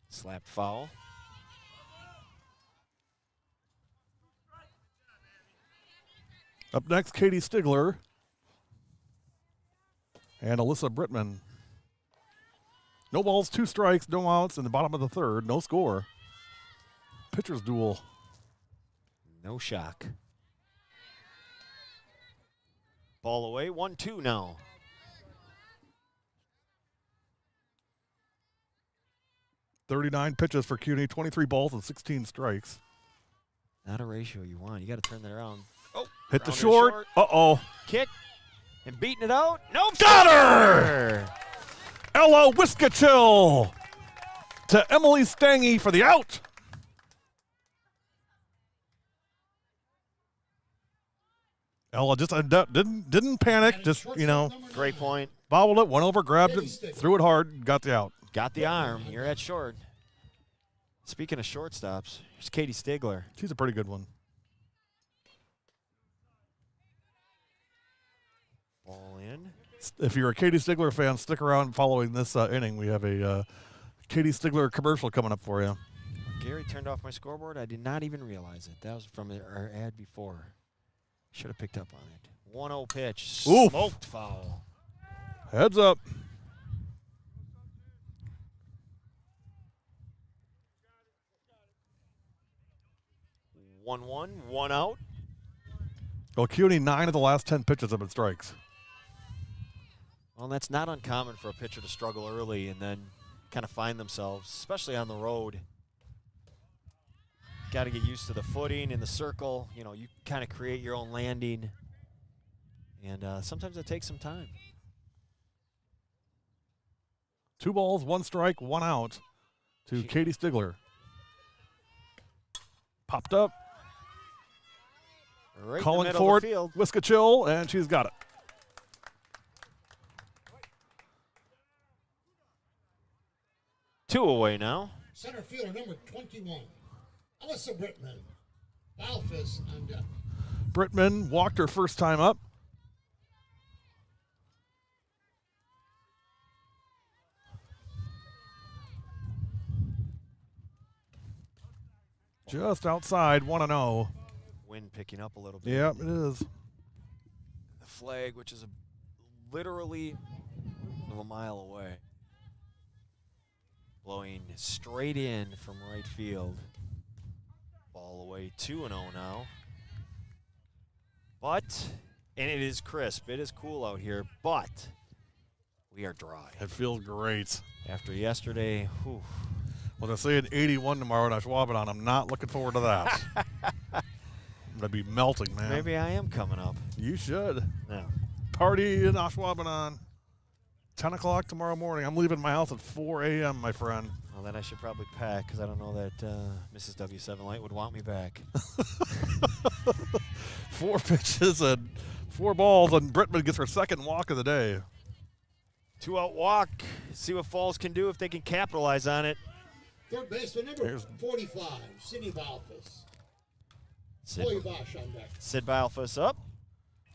Slapped foul.
Up next, Katie Stigler and Alyssa Brittman. No balls, 2 strikes, no outs in the bottom of the third, no score. Pitcher's duel.
No shock. Ball away, 1-2 now.
.39 pitches for CUNY, 23 balls and 16 strikes.
Not a ratio you want. You got to turn that around. Oh,
Hit the
grounded
short. Uh-oh.
Kick and beating it out. Nope.
Got her! Ella Wiskachill to Emily Stangy for the out. Ella just didn't panic, just, you know,
Great point.
bobbled it, went over, grabbed it, threw it hard, got the out.
Got the arm. You're at short. Speaking of shortstops, here's Katie Stigler.
She's a pretty good one.
Ball in.
If you're a Katie Stigler fan, stick around following this inning. We have a Katie Stigler commercial coming up for you.
Gary turned off my scoreboard. I did not even realize it. That was from our ad before. Should have picked up on it. 1-0 pitch.
Oof.
Smoked foul.
Heads up.
One, one out.
Well, CUNY, 9 of the last 10 pitches have been strikes.
Well, that's not uncommon for a pitcher to struggle early and then kind of find themselves, especially on the road. Got to get used to the footing in the circle. You know, you kind of create your own landing, and sometimes it takes some time.
2 balls, 1 strike, 1 out to Katie Stigler. Popped up.
Right in
Calling
the middle
for
of
it.
the field.
Whisker chill, and she's got it.
2 away now.
Center fielder number 21, Alyssa Brittman. Balfus on deck.
Brittman walked her first time up. Just outside, 1-0.
Wind picking up a little bit.
Yeah, it is.
The flag, which is literally of a mile away. Blowing straight in from right field. Ball away 2-0 now. But, and it is crisp. It is cool out here, but we are dry.
It feels great.
After yesterday, whew.
Well, they're saying 81 tomorrow in Ashwaubenon. I'm not looking forward to that. I'm going to be melting, man.
Maybe I am coming up.
You should.
No.
Party in Ashwaubenon. 10 o'clock tomorrow morning. I'm leaving my house at 4 a.m., my friend.
Well, then I should probably pack because I don't know that Mrs. W7 Light would want me back.
4 pitches and 4 balls, and Brittman gets her second walk of the day.
2-out walk. See what Falls can do if they can capitalize on it.
Third baseman number 45, Sydney Balfus. Chloe Bosch on deck.
Sid Balfus up.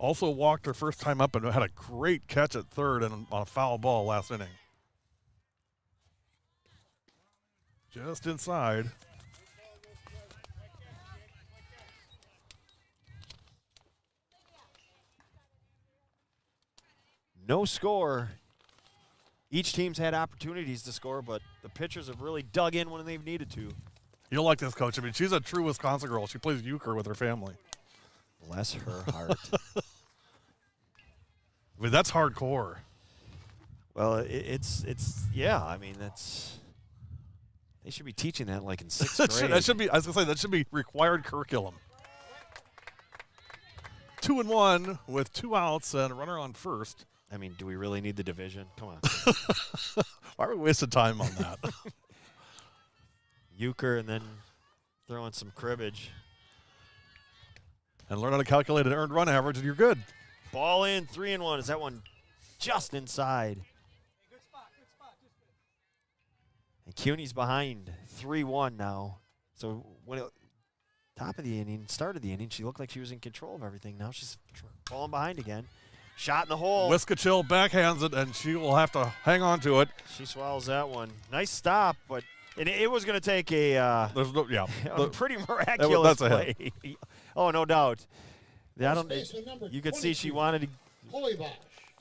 Also walked her first time up and had a great catch at third and on a foul ball last inning. Just inside.
No score. Each team's had opportunities to score, but the pitchers have really dug in when they've needed to.
You'll like this coach. I mean, she's a true Wisconsin girl. She plays euchre with her family.
Bless her heart.
I mean, that's hardcore.
Well, it's yeah. I mean, they should be teaching that like in 6th grade.
That should be. I was gonna say that should be required curriculum. 2-1 with 2 outs and a runner on first.
I mean, do we really need the division? Come on.
Why are we wasting time on that?
Euchre and then throwing some cribbage.
And learn how to calculate an earned run average, and you're good.
Ball in, 3-1. Is that one just inside? And CUNY's behind 3-1 now. So when top of the inning, start of the inning, she looked like she was in control of everything. Now she's falling behind again. Shot in the hole.
Wiskachill backhands it, and she will have to hang on to it.
She swallows that one. Nice stop, but it was going to take a,
There's no, yeah,
a pretty miraculous
that's a
play. Oh, no doubt. I
First baseman number
you could see she
22,
wanted to
Chloe Bosch.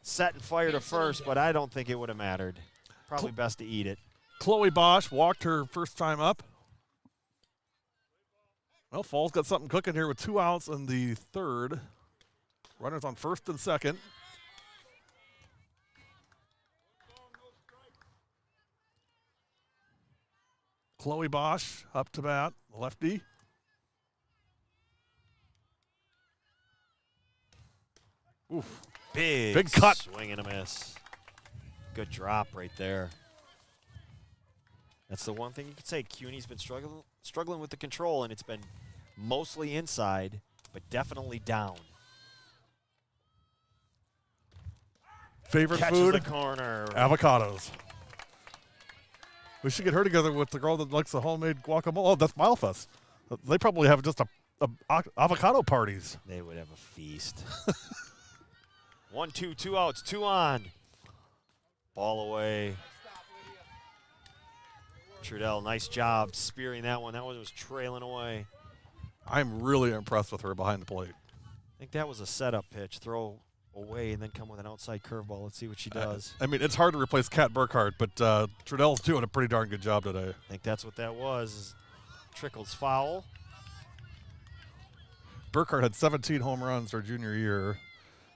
set and fire to first, but I don't think it would have mattered. Probably best to eat it.
Chloe Bosch walked her first time up. Well, Falls got something cooking here with 2 outs in the third. Runners on first and second. Chloe Bosch up to bat, lefty. Oof.
Big
cut.
Swing and a miss. Good drop right there. That's the one thing you could say. CUNY's been struggling with the control, and it's been mostly inside, but definitely down.
Favorite
Catches
food?
the corner.
Avocados. We should get her together with the girl that likes the homemade guacamole. Oh, that's Malfus. They probably have just a avocado parties.
They would have a feast. 1-2, 2 outs, 2 on. Ball away. Trudell, nice job spearing that one. That one was trailing away.
I'm really impressed with her behind the plate.
I think that was a setup pitch. Throw away and then come with an outside curveball. Let's see what she does.
I mean, it's hard to replace Kat Burkhart, but Trudell's doing a pretty darn good job today.
I think that's what that was. Trickles foul.
Burkhart had 17 home runs her junior year.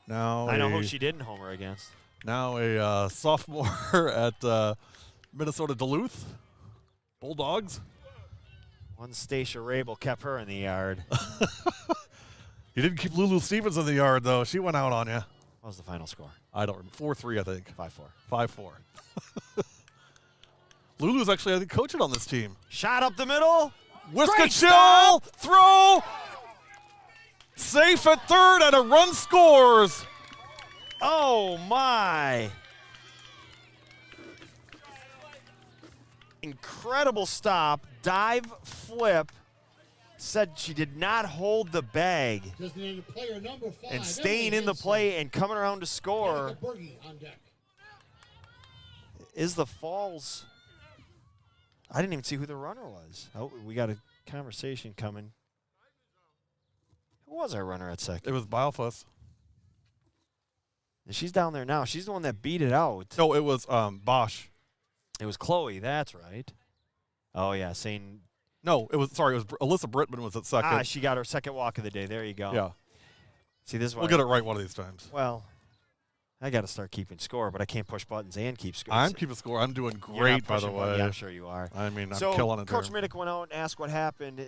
Now
I know who she didn't homer against.
Now a sophomore at Minnesota Duluth Bulldogs.
One Stacia Rabel kept her in the yard.
You didn't keep Lulu Stevens in the yard, though. She went out on you.
What was the final score?
I don't remember. 4-3, I think.
5-4.
5-4. Lulu's actually, I think, coaching on this team.
Shot up the middle.
Great stop. Throw. Safe at third, and a run scores.
Oh, my. Incredible stop. Dive, flip. Said she did not hold the bag.
Designated player number 5.
And staying in the play and coming around to score
Berge on deck.
is the Falls. I didn't even see who the runner was. Oh, we got a conversation coming. Who was our runner at second?
It was Biofuss.
And she's down there now. She's the one that beat it out.
No, it was Bosch.
It was Chloe. That's right. Oh, yeah, saying.
No, it was Alyssa Brittman was at second.
Ah, she got her second walk of the day. There you go.
Yeah.
See, this is why
We'll get it right one of these times.
Well, I got to start keeping score, but I can't push buttons and keep score.
I'm keeping score. I'm doing
You're not
great, by the
pushing buttons.
way.
Yeah, I'm sure you are.
I mean, I'm
So
killing it
Coach
there.
Middick went out and asked what happened.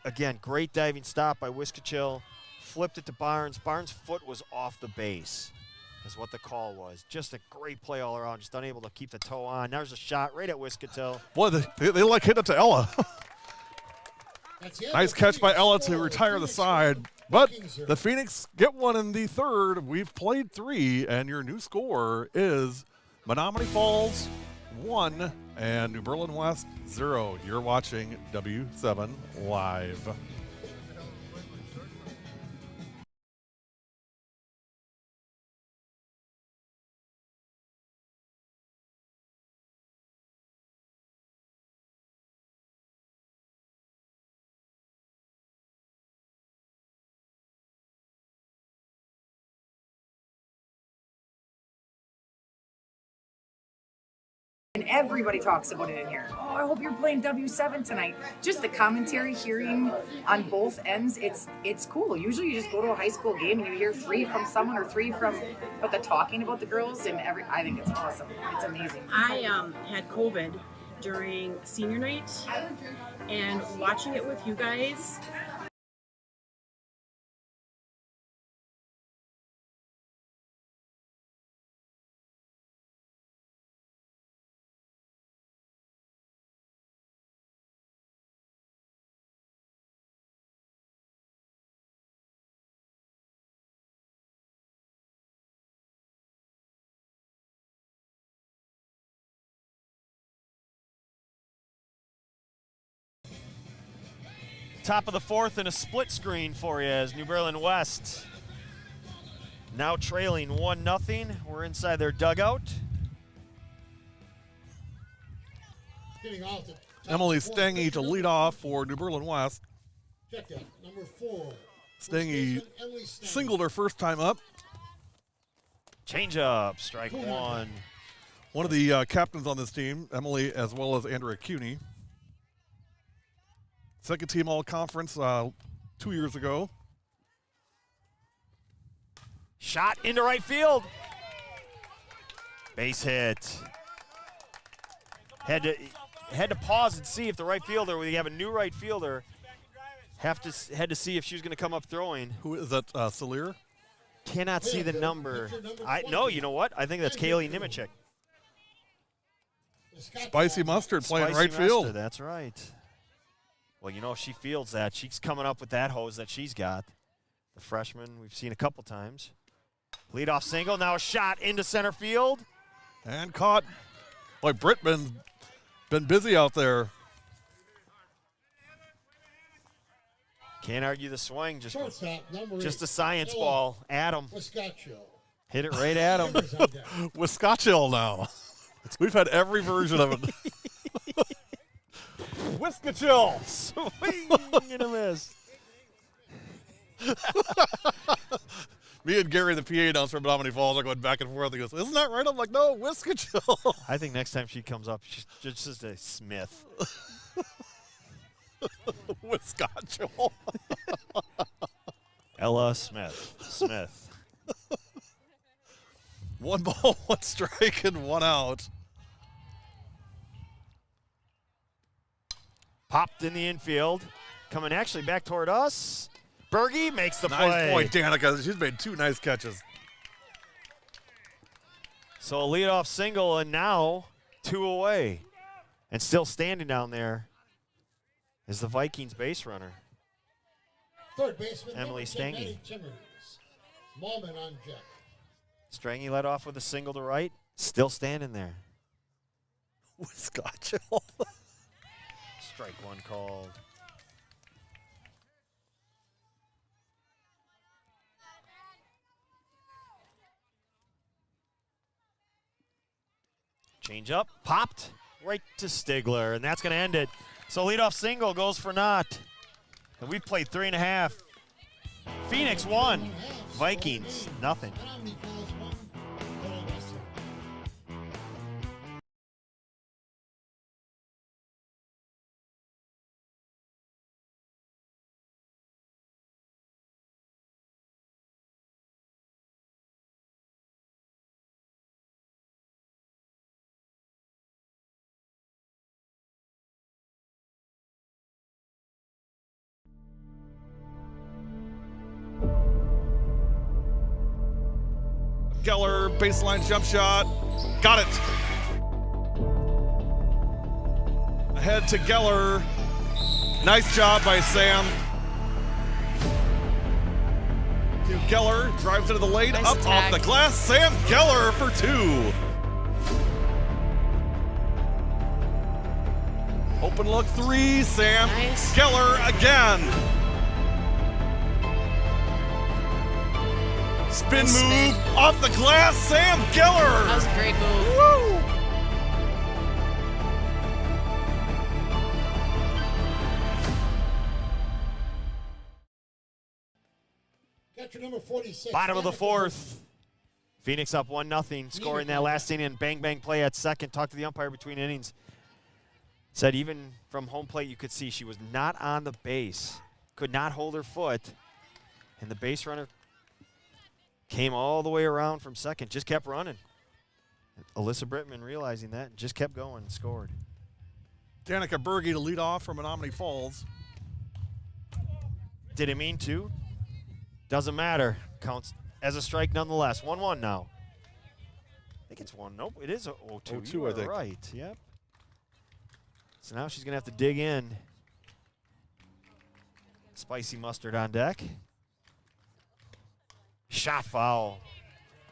Again, great diving stop by Wiskachill. Flipped it to Barnes. Barnes' foot was off the base, is what the call was. Just a great play all around. Just unable to keep the toe on. There's a shot right at Wiskachill.
Boy, they like hitting it to Ella.
That's it.
Nice catch by Ella to retire the
Phoenix
side.
score.
But
Vikings are-
the Phoenix get one in the third. We've played 3, and your new score is Menomonee Falls 1 and New Berlin West 0. You're watching W7 Live.
And everybody talks about it in here. Oh, I hope you're playing W7 tonight. Just the commentary, hearing on both ends, it's cool. Usually you just go to a high school game and you hear 3 from someone or 3 from, but the talking about the girls and I think it's awesome. It's amazing.
I had COVID during senior night, and watching it with you guys,
Top of the fourth and a split screen for you as New Berlin West now trailing 1-0. We're inside their dugout.
Getting off the top
Emily
of the fourth,
Stange
pitcher
to
number
lead off for New Berlin West.
Check that, number 4.
Stange
First baseman, Emily Stange.
singled her first time up.
Change up, strike one.
One of the captains on this team, Emily, as well as Andrea Cuny. Second team all-conference 2 years ago.
Shot into right field. Base hit. Had to pause and see if the right fielder, we have a new right fielder, had to see if she was going to come up throwing.
Who is that, Salir?
Cannot see the number. No, you know what? I think that's Kaylee Nimachek.
Spicy Mustard playing
Spicy
right field.
Mustard, that's right. Well, you know, if she fields that, she's coming up with that hose that she's got. The freshman we've seen a couple times. Leadoff single, now a shot into center field.
And caught. Boy, Brittman's been busy out there.
Can't argue the swing,
Shortstop, number
just
8.
a science
Ella
ball. Adam
Wiscaccio.
hit it right at him.
Numbers on deck.
Wiscatchill now. We've had every version of it. Wiscachill.
Swing and a miss.
Me and Gary, the PA announcer from Menomonee Falls, are going back and forth. He goes, "Isn't that right?" I'm like, "No, Wiscachill."
I think next time she comes up, she's just a Smith.
Wiscachill.
Ella Smith. Smith.
1 ball, 1 strike, and 1 out.
Popped in the infield. Coming actually back toward us. Berge makes the play.
Nice point, Danica. She's made 2 nice catches.
So a leadoff single, and now 2 away. And still standing down there is the Vikings base runner.
Third baseman,
Emily Stange.
Timmers. Moment on deck.
Strange led off with a single to right. Still standing there.
Wisconsin.
Strike one called. Change up, popped right to Stigler, and that's going to end it. So leadoff single goes for naught. And we've played 3.5. Phoenix 1, Vikings nothing.
Menomonee Falls 1, Little Western.
Geller, baseline jump shot. Got it. Ahead to Geller. Nice job by Sam. To Geller, drives into the lane,
Nice
up
attack.
off the glass. Sam Geller for 2. Open look 3, Sam
Nice.
Geller again. Spin
Nice
move
spin.
off the glass, Sam Geller.
That was a great move.
Woo!
Catcher number 46.
Bottom of the
Danica
4th. Phoenix up 1-0, scoring that last inning and bang play at second. Talked to the umpire between innings. Said even from home plate you could see she was not on the base. Could not hold her foot. And the base runner came all the way around from second, just kept running. Alyssa Brittman realizing that, just kept going and scored.
Danica Berge to lead off from Menomonee Falls.
Did it mean to? Doesn't matter. Counts as a strike nonetheless. 1-1 now. I think it's 1. Nope, it is a 0-2.
0-2,
You
I
are
think.
right. Yep. So now she's going to have to dig in. Spicy mustard on deck. Shot foul.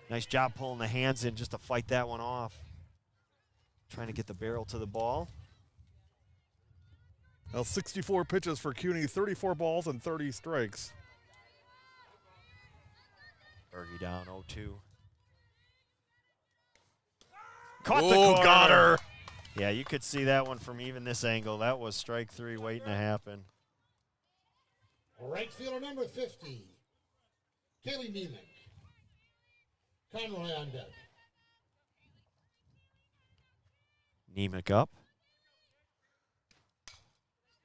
Nice job pulling the hands in just to fight that one off. Trying to get the barrel to the ball.
Now 64 pitches for CUNY, 34 balls and 30 strikes.
Berge down 0-2. Caught the
Oh,
corner.
got her.
Yeah, you could see that one from even this angle. That was strike 3 waiting to happen.
Right fielder number 50. Kaylee Nemec. Conroy on deck.
Nemec up.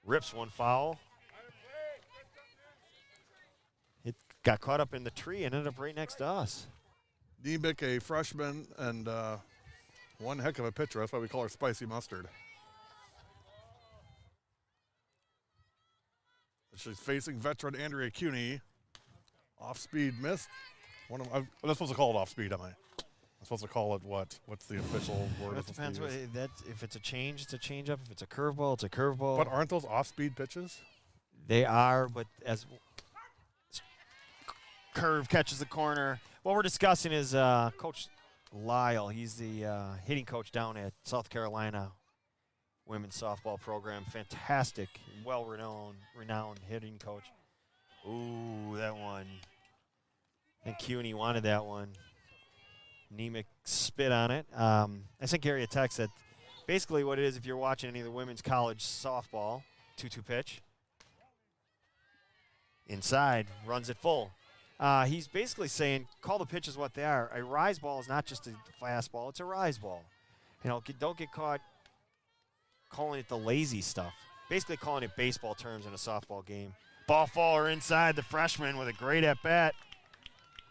Rips one foul. It got caught up in the tree and ended up right next to us.
Nemec, a freshman, and one heck of a pitcher. That's why we call her Spicy Mustard. She's facing veteran Andrea CUNY. Off speed missed. I'm not supposed to call it off speed, am I? I'm supposed to call it what? What's the official word?
It depends. If it's a change, it's a changeup. If it's a curveball, it's a curveball.
But aren't those off speed pitches?
They are, but as curve catches the corner. What we're discussing is Coach Lyle. He's the hitting coach down at South Carolina women's softball program. Fantastic, renowned hitting coach. Ooh, that one. I think CUNY wanted that one. Nemec spit on it. I sent Gary a text that basically what it is if you're watching any of the women's college softball, 2-2 pitch. Inside, runs it full. He's basically saying, call the pitches what they are. A rise ball is not just a fastball, it's a rise ball. You know, don't get caught calling it the lazy stuff. Basically calling it baseball terms in a softball game. Ball faller inside, the freshman with a great at-bat.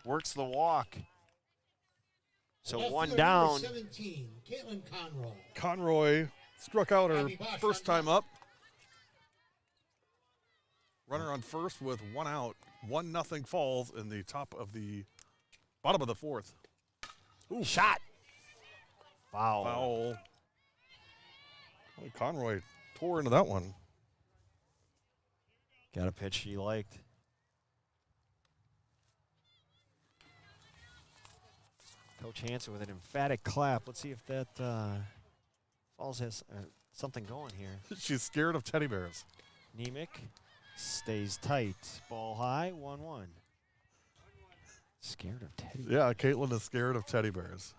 Works the walk. So
Left
one
fielder
down.
number 17. Caitlin Conroy.
Conroy struck out her
Abby Bosch
first
on
time up. Runner on first with 1 out. 1-0 Falls in the bottom of the 4th. Ooh.
Shot. Foul.
Foul. Boy, Conroy tore into that one.
Got a pitch he liked. Coach Hansen with an emphatic clap. Let's see if that Falls has something going here.
She's scared of teddy bears.
Nemec stays tight. Ball high, 1-1. Scared of teddy bears.
Yeah, Caitlin is scared of teddy bears.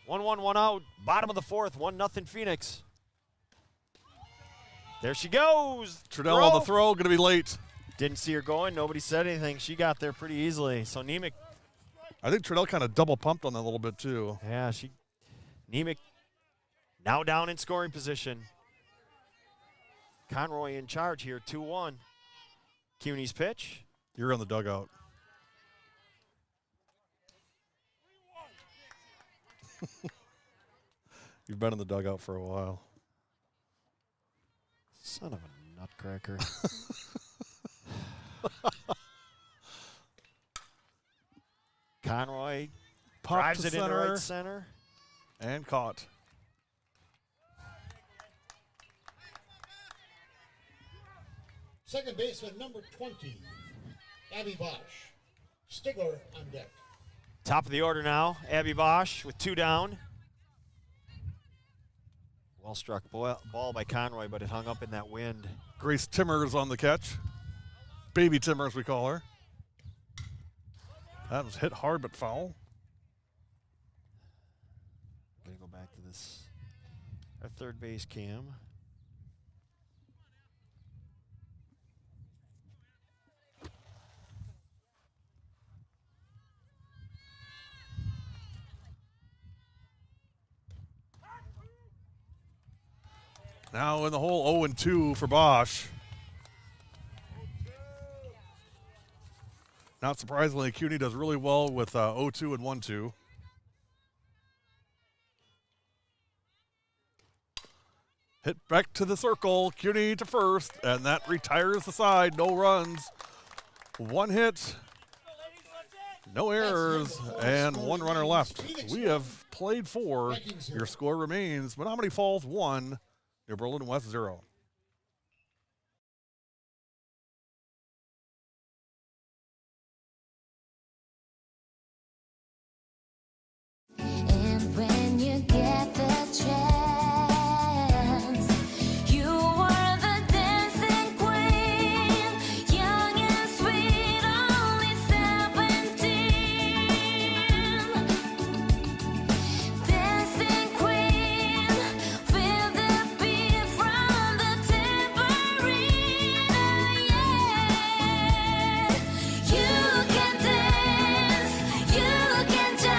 1-1, 1 out. Bottom of the fourth, 1-0 Phoenix. There she goes.
Trudell on the throw, going to be late.
Didn't see her going. Nobody said anything. She got there pretty easily. So Nemec.
I think Trudell kind of double pumped on that a little bit too.
Yeah, Nemec now down in scoring position. Conroy in charge here, 2-1. CUNY's pitch.
You're on the dugout. You've been in the dugout for a while.
Son of a nutcracker. Conroy drives it into right center.
And caught.
Second baseman number 20, Abby Bosch. Stigler on deck.
Top of the order now, Abby Bosch with 2 down. Well struck ball by Conroy, but it hung up in that wind.
Grace Timmers on the catch. Baby Timmers, we call her. That was hit hard but foul.
Gonna go back to this. Our third base cam.
Now in the hole, 0-2 for Bosch. Not surprisingly, CUNY does really well with 0-2 and 1-2. Hit back to the circle, CUNY to first, and that retires the side. No runs, 1 hit, no errors, and 1 runner left. We have played 4. Your score remains Menomonee Falls 1, New Berlin West 0.
And when you get the chance, you were the dancing queen, young and sweet, only 17. Dancing queen, feel the beat from the tambourine, yeah. You can dance, you can jive.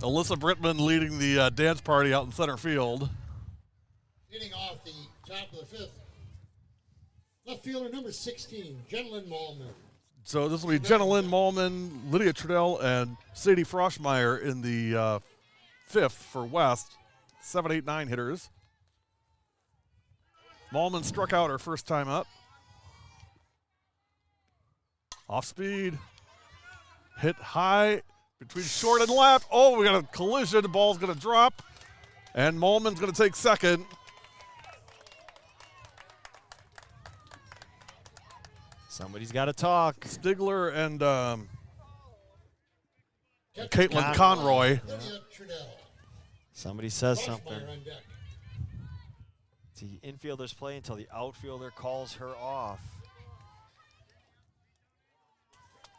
Alyssa Brittman leading the dance party out in center field.
Hitting off the top of the 5th. Left fielder number 16, Jenlyn Malman.
So this will be Jenna Lynn Malman, Lydia Trudell, and Sadie Froschmeyer in the 5th for West. 7, 8, 9 hitters. Malman struck out her first time up. Off speed. Hit high between short and left. Oh, we got a collision. The ball's going to drop. And Malman's going to take second.
Somebody's got to talk.
Stigler and Caitlin Conroy.
Somebody says something. The infielders play until the outfielder calls her off.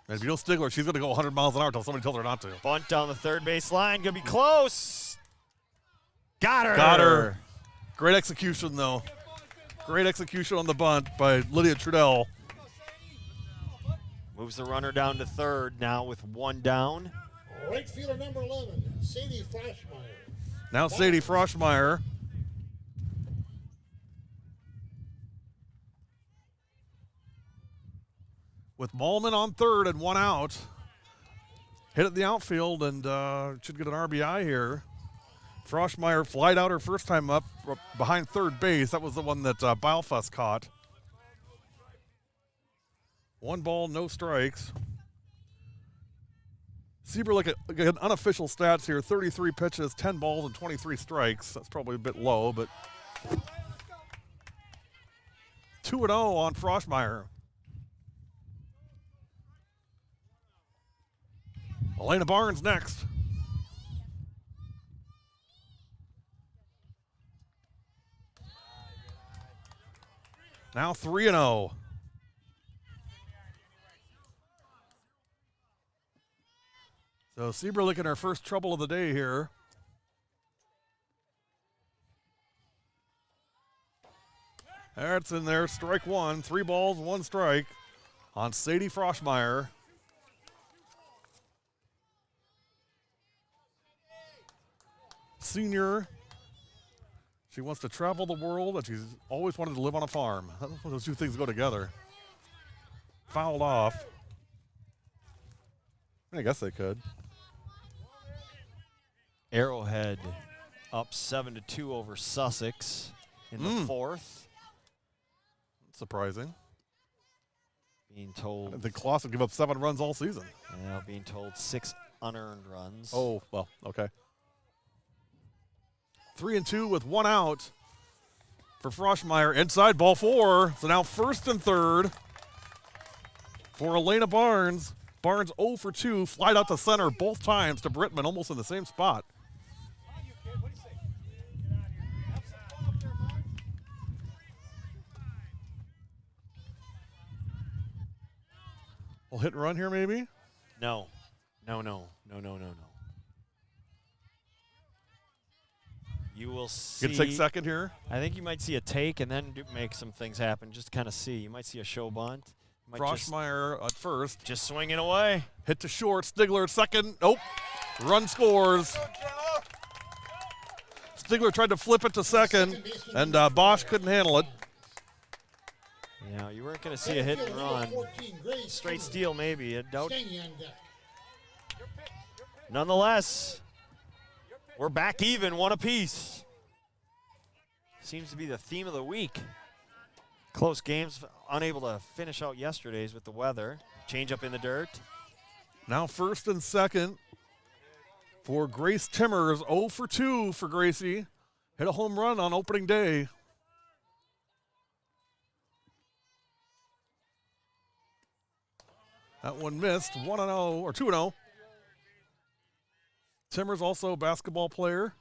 And if you know Stigler, she's going to go 100 miles an hour until somebody tells her not to.
Bunt down the third base line. Going to be close. Got her.
Got her. Great execution, though. Great execution on the bunt by Lydia Trudell.
Moves the runner down to third now with one down.
Right fielder number 11, Sadie Froschmeyer.
Now Sadie Froschmeyer. With Malman on third and one out. Hit it in the outfield and should get an RBI here. Froschmeyer flied out her first time up behind third base. That was the one that Bilefus caught. 1 ball, no strikes. Sieberlich, again, unofficial stats here, 33 pitches, 10 balls, and 23 strikes. That's probably a bit low, but 2-0 on Froschmeyer. Elena Barnes next. Now 3-0. So Sieberlich in her first trouble of the day here. That's in there, strike one, 3 balls, 1 strike on Sadie Froschmeyer. Senior. She wants to travel the world, and she's always wanted to live on a farm. Those two things go together. Fouled off. I guess they could.
Arrowhead up 7-2 over Sussex in the fourth.
Surprising.
Being told.
I think Kloss would give up 7 runs all season.
Yeah, being told 6 unearned runs.
Oh, well, okay. 3-2 with 1 out for Froschmeyer. Inside, ball 4. So now first and third for Elena Barnes. Barnes 0 for 2, flied out to center both times to Brittman, almost in the same spot. Well, hit and run here, maybe?
No. You will see.
Gonna take second here?
I think you might see a take and then make some things happen just to kind of see. You might see a show bunt.
Froschmeyer at first.
Just swinging away.
Hit to short. Stigler at second. Nope. Run scores. Stigler tried to flip it to second, and Bosch couldn't handle it.
Yeah, you weren't going to see a hit and run. Straight steal, maybe. A doubt. Nonetheless, we're back even, 1 apiece. Seems to be the theme of the week. Close games, unable to finish out yesterday's with the weather. Change up in the dirt.
Now first and second for Grace Timmers. 0 for 2 for Gracie. Hit a home run on opening day. That one missed. 1-0 or 2-0. Timmers also a basketball player.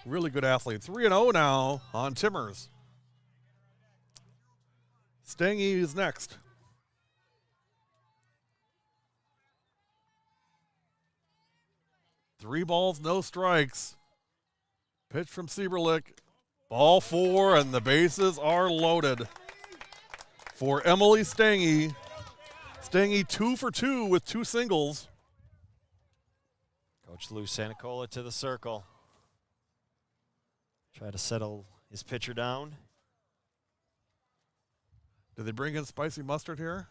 Really good athlete. 3-0 now on Timmers. Stange is next. Three balls, no strikes. Pitch from Sieberlich. Ball 4, and the bases are loaded for Emily Stange. Stange 2 for 2 with 2 singles.
Coach Lou Santacola to the circle. Try to settle his pitcher down.
Did they bring in spicy mustard here?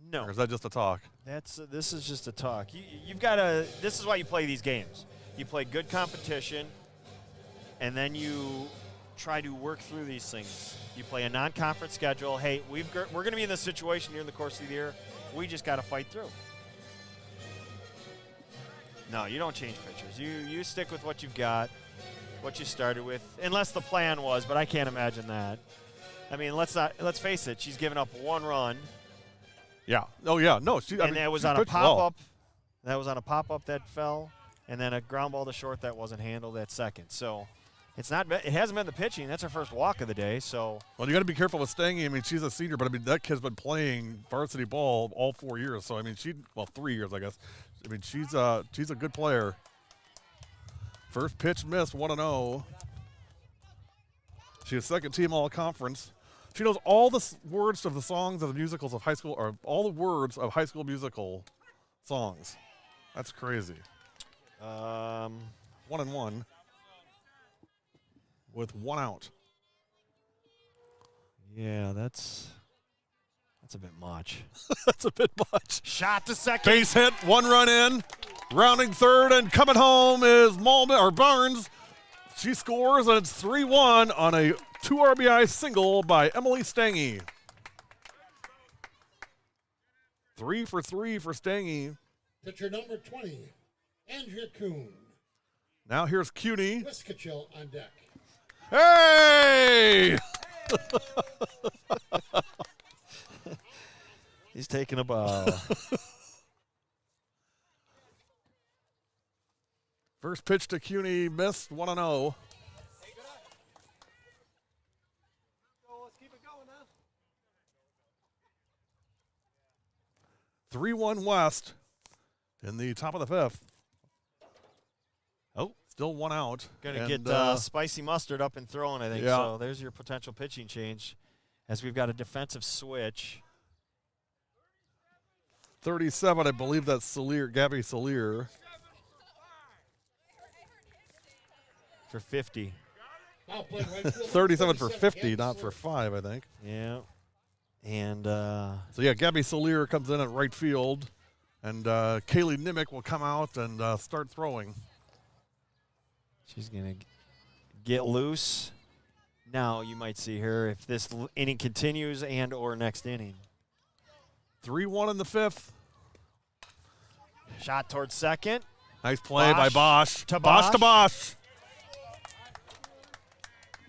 No.
Or is that just a talk?
This is just a talk. You've got to. This is why you play these games. You play good competition, and then you try to work through these things. You play a non-conference schedule. Hey, we're going to be in this situation here in the course of the year. We just got to fight through. No, you don't change pitchers. You stick with what you've got, what you started with, unless the plan was. But I can't imagine that. I mean, let's face it. She's given up 1 run.
Yeah. Oh yeah. No.
That was on a pop-up. That was on a pop-up that fell, and then a ground ball to short that wasn't handled at second. So It hasn't been the pitching. That's her first walk of the day. So
Well, you got to be careful with Stangy. I mean, she's a senior, but I mean that kid's been playing varsity ball all 4 years. So I mean, 3 years, I guess. I mean, she's a good player. First pitch missed, 1-0. She was second team all conference. She knows all the words of the songs of the musicals of high school, or all the words of High School Musical songs. That's crazy. 1-1 with 1 out.
yeah, that's a bit much.
That's a bit much.
Shot to second.
Base hit, 1 run in. Rounding third and coming home is Barnes. She scores, and it's 3-1 on a 2 RBI single by Emily Stangy. 3 for 3 for Stangy.
Pitcher number 20, Andrea Kuhn.
Now here's Cuny.
Wiskachil on deck.
Hey!
He's taking a bow.
First pitch to Cuny, missed, 1-0. 3-1 West in the top of the 5th. Oh, still 1 out.
Going to get spicy mustard up and throwing, I think.
Yeah.
So there's your potential pitching change as we've got a defensive switch.
37, I believe that's Gabby Solier.
For 50.
37 for 50, not for 5, I think.
Yeah. And
so yeah, Gabby Solier comes in at right field, and Kaylee Nimick will come out and start throwing.
she's going to get loose. Now you might see her if this inning continues and or next inning.
3-1 in the 5th.
Shot towards second.
Nice play by Bosch.
To
Bosch to Bosch.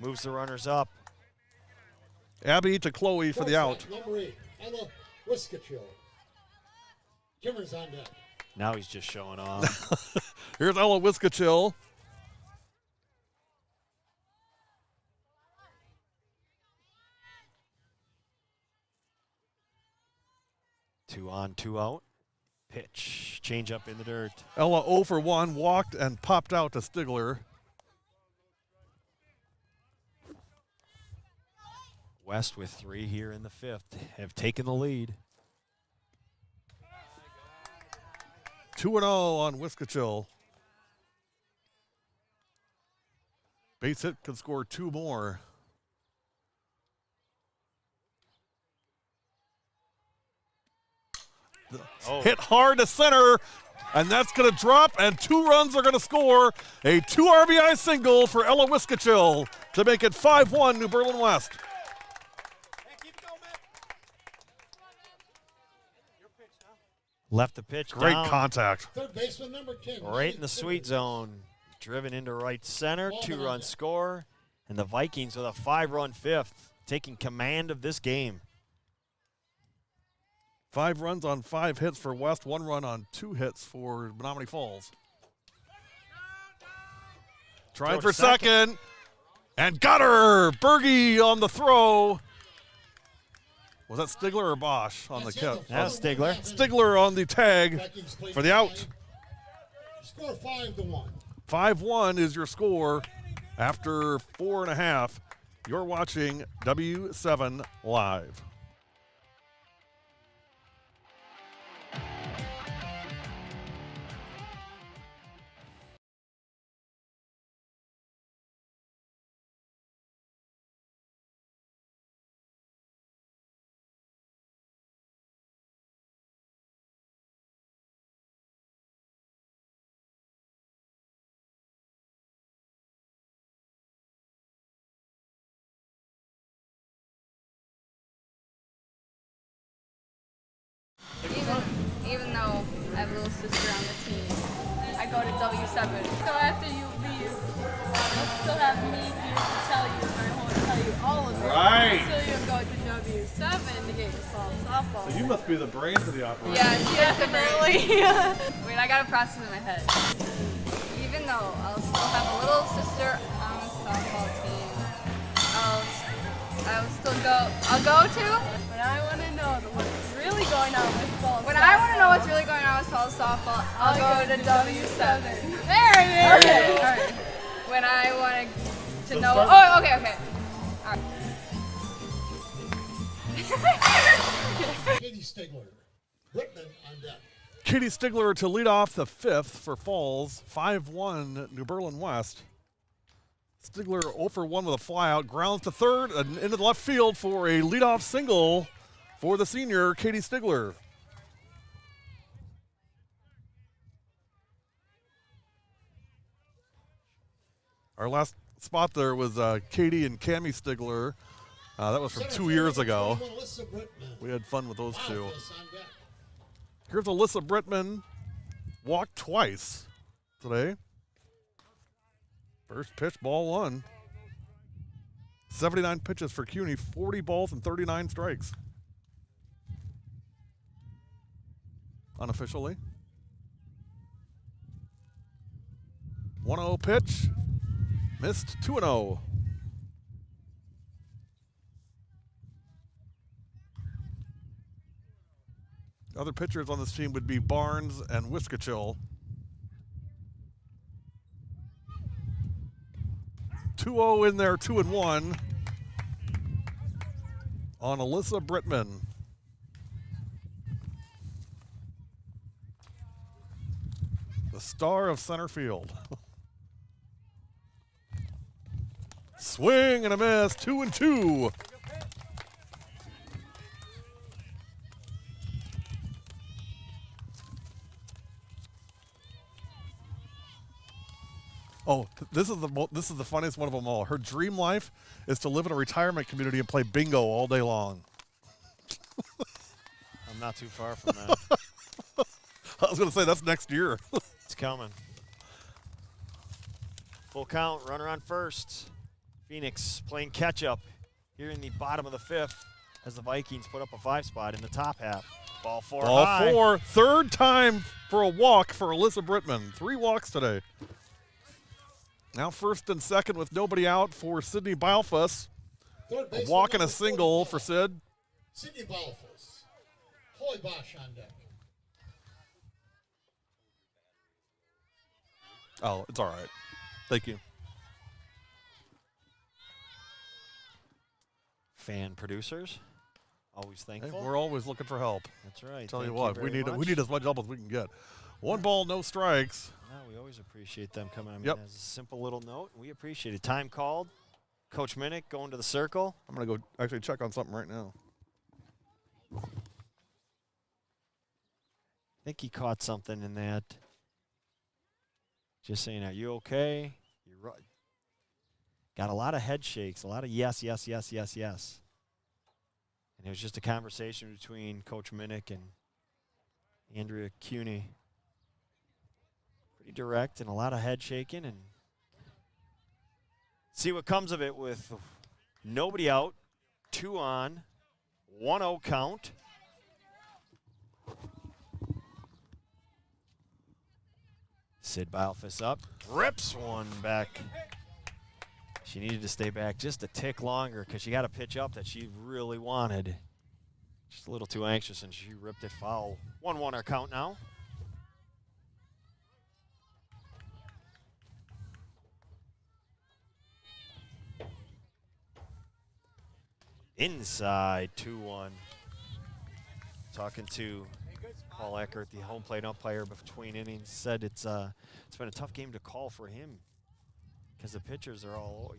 Moves the runners up.
Abby to Chloe for the out.
Number 8, Ella Wiskachil. Kimmer's on deck.
Now he's just showing off.
Here's Ella Wiskachil.
Two on, 2 out. Pitch. Change up in the dirt.
Ella 0 for 1, walked and popped out to Stigler.
West with 3 here in the 5th have taken the lead.
2-0 on Wiskachil. Base hit could score 2 more. Hit hard to center, and that's going to drop, and 2 runs are going to score. A 2 RBI single for Ella Wiskachil to make it 5-1 New Berlin West.
Left the pitch
Great
down.
contact.
Third baseman number 10.
Right in the sweet zone. Driven into right center. 2-run score. And the Vikings with a 5-run 5th, taking command of this game.
5 runs on 5 hits for West, 1 run on 2 hits for Menomonee Falls. Trying for second. And got her! Berge on the throw. Was that Stigler or Bosch on the catch?
That was Stigler.
Stigler on the tag for the out.
Score 5-1.
5-1 is your score after 4.5. You're watching W7 Live.
Even though I have a little sister on the team, I go to W7. So after you leave, you'll still have me here to tell you, and I won't tell you all of it.
Right.
Until you go to W7 to get your softball.
So you must be the brains of the operation.
Yeah, definitely. Wait, I gotta process in my head. Even though I'll still have a little sister on the softball team I'll still go. I'll go to when I want to know what's really going on with fall. When I want to know what's really going on with fall softball, I'll go to W7. There it is. Okay. All right. When I want to know. Oh, okay. All right.
Katie Stigler, Whitman on deck.
Katie Stigler to lead off the fifth for Falls, 5-1 New Berlin West. Stigler 0 for 1 with a flyout, grounds to third and into the left field for a leadoff single for the senior, Katie Stigler. Our last spot there was Katie and Cammie Stigler. That was from 2 years ago. We had fun with those two. Here's Alyssa Brittman, walked twice today. First pitch, ball one. 79 pitches for CUNY, 40 balls and 39 strikes. Unofficially. 1-0 pitch, missed 2-0. Other pitchers on this team would be Barnes and Wiskachill. 2-0 in there, 2-1 on Alyssa Brittman. The star of center field. Swing and a miss, 2-2. Oh, this is the funniest one of them all. Her dream life is to live in a retirement community and play bingo all day long.
I'm not too far from that.
I was going to say that's next year.
It's coming. Full count, runner on first. Phoenix playing catch up here in the bottom of the fifth as the Vikings put up a 5 spot in the top half. Ball four high.
Ball 4, third time for a walk for Alyssa Brittman. 3 walks today. Now first and second with nobody out for Sydney Balfus. A walk and a single for Sid.
Sydney Balfus. Hoy Bosch on deck.
Oh, it's all right. Thank you.
Fan producers, always thankful.
Hey, we're always looking for help.
That's right.
Tell you
Thank
what,
very
we
much.
need as much help as we can get. 1 ball, no strikes.
No, we always appreciate them coming. I mean,
Yep.
as a simple little note, we appreciate it. Time called. Coach Minnick going to the circle.
I'm going to go actually check on something right now.
I think he caught something in that. Just saying, are you okay? You're right. Got a lot of head shakes, a lot of yes, yes, yes, yes, yes. And it was just a conversation between Coach Minnick and Andrea CUNY. Pretty direct and a lot of head shaking, and see what comes of it with nobody out, 2 on, 1-0 count. Sid Balfus up, rips one back. She needed to stay back just a tick longer because she got a pitch up that she really wanted. Just a little too anxious, and she ripped it foul. 1-1 our count now. Inside 2-1. Talking to Paul Eckert, the home plate umpire between innings, said it's been a tough game to call for him because the pitchers are all,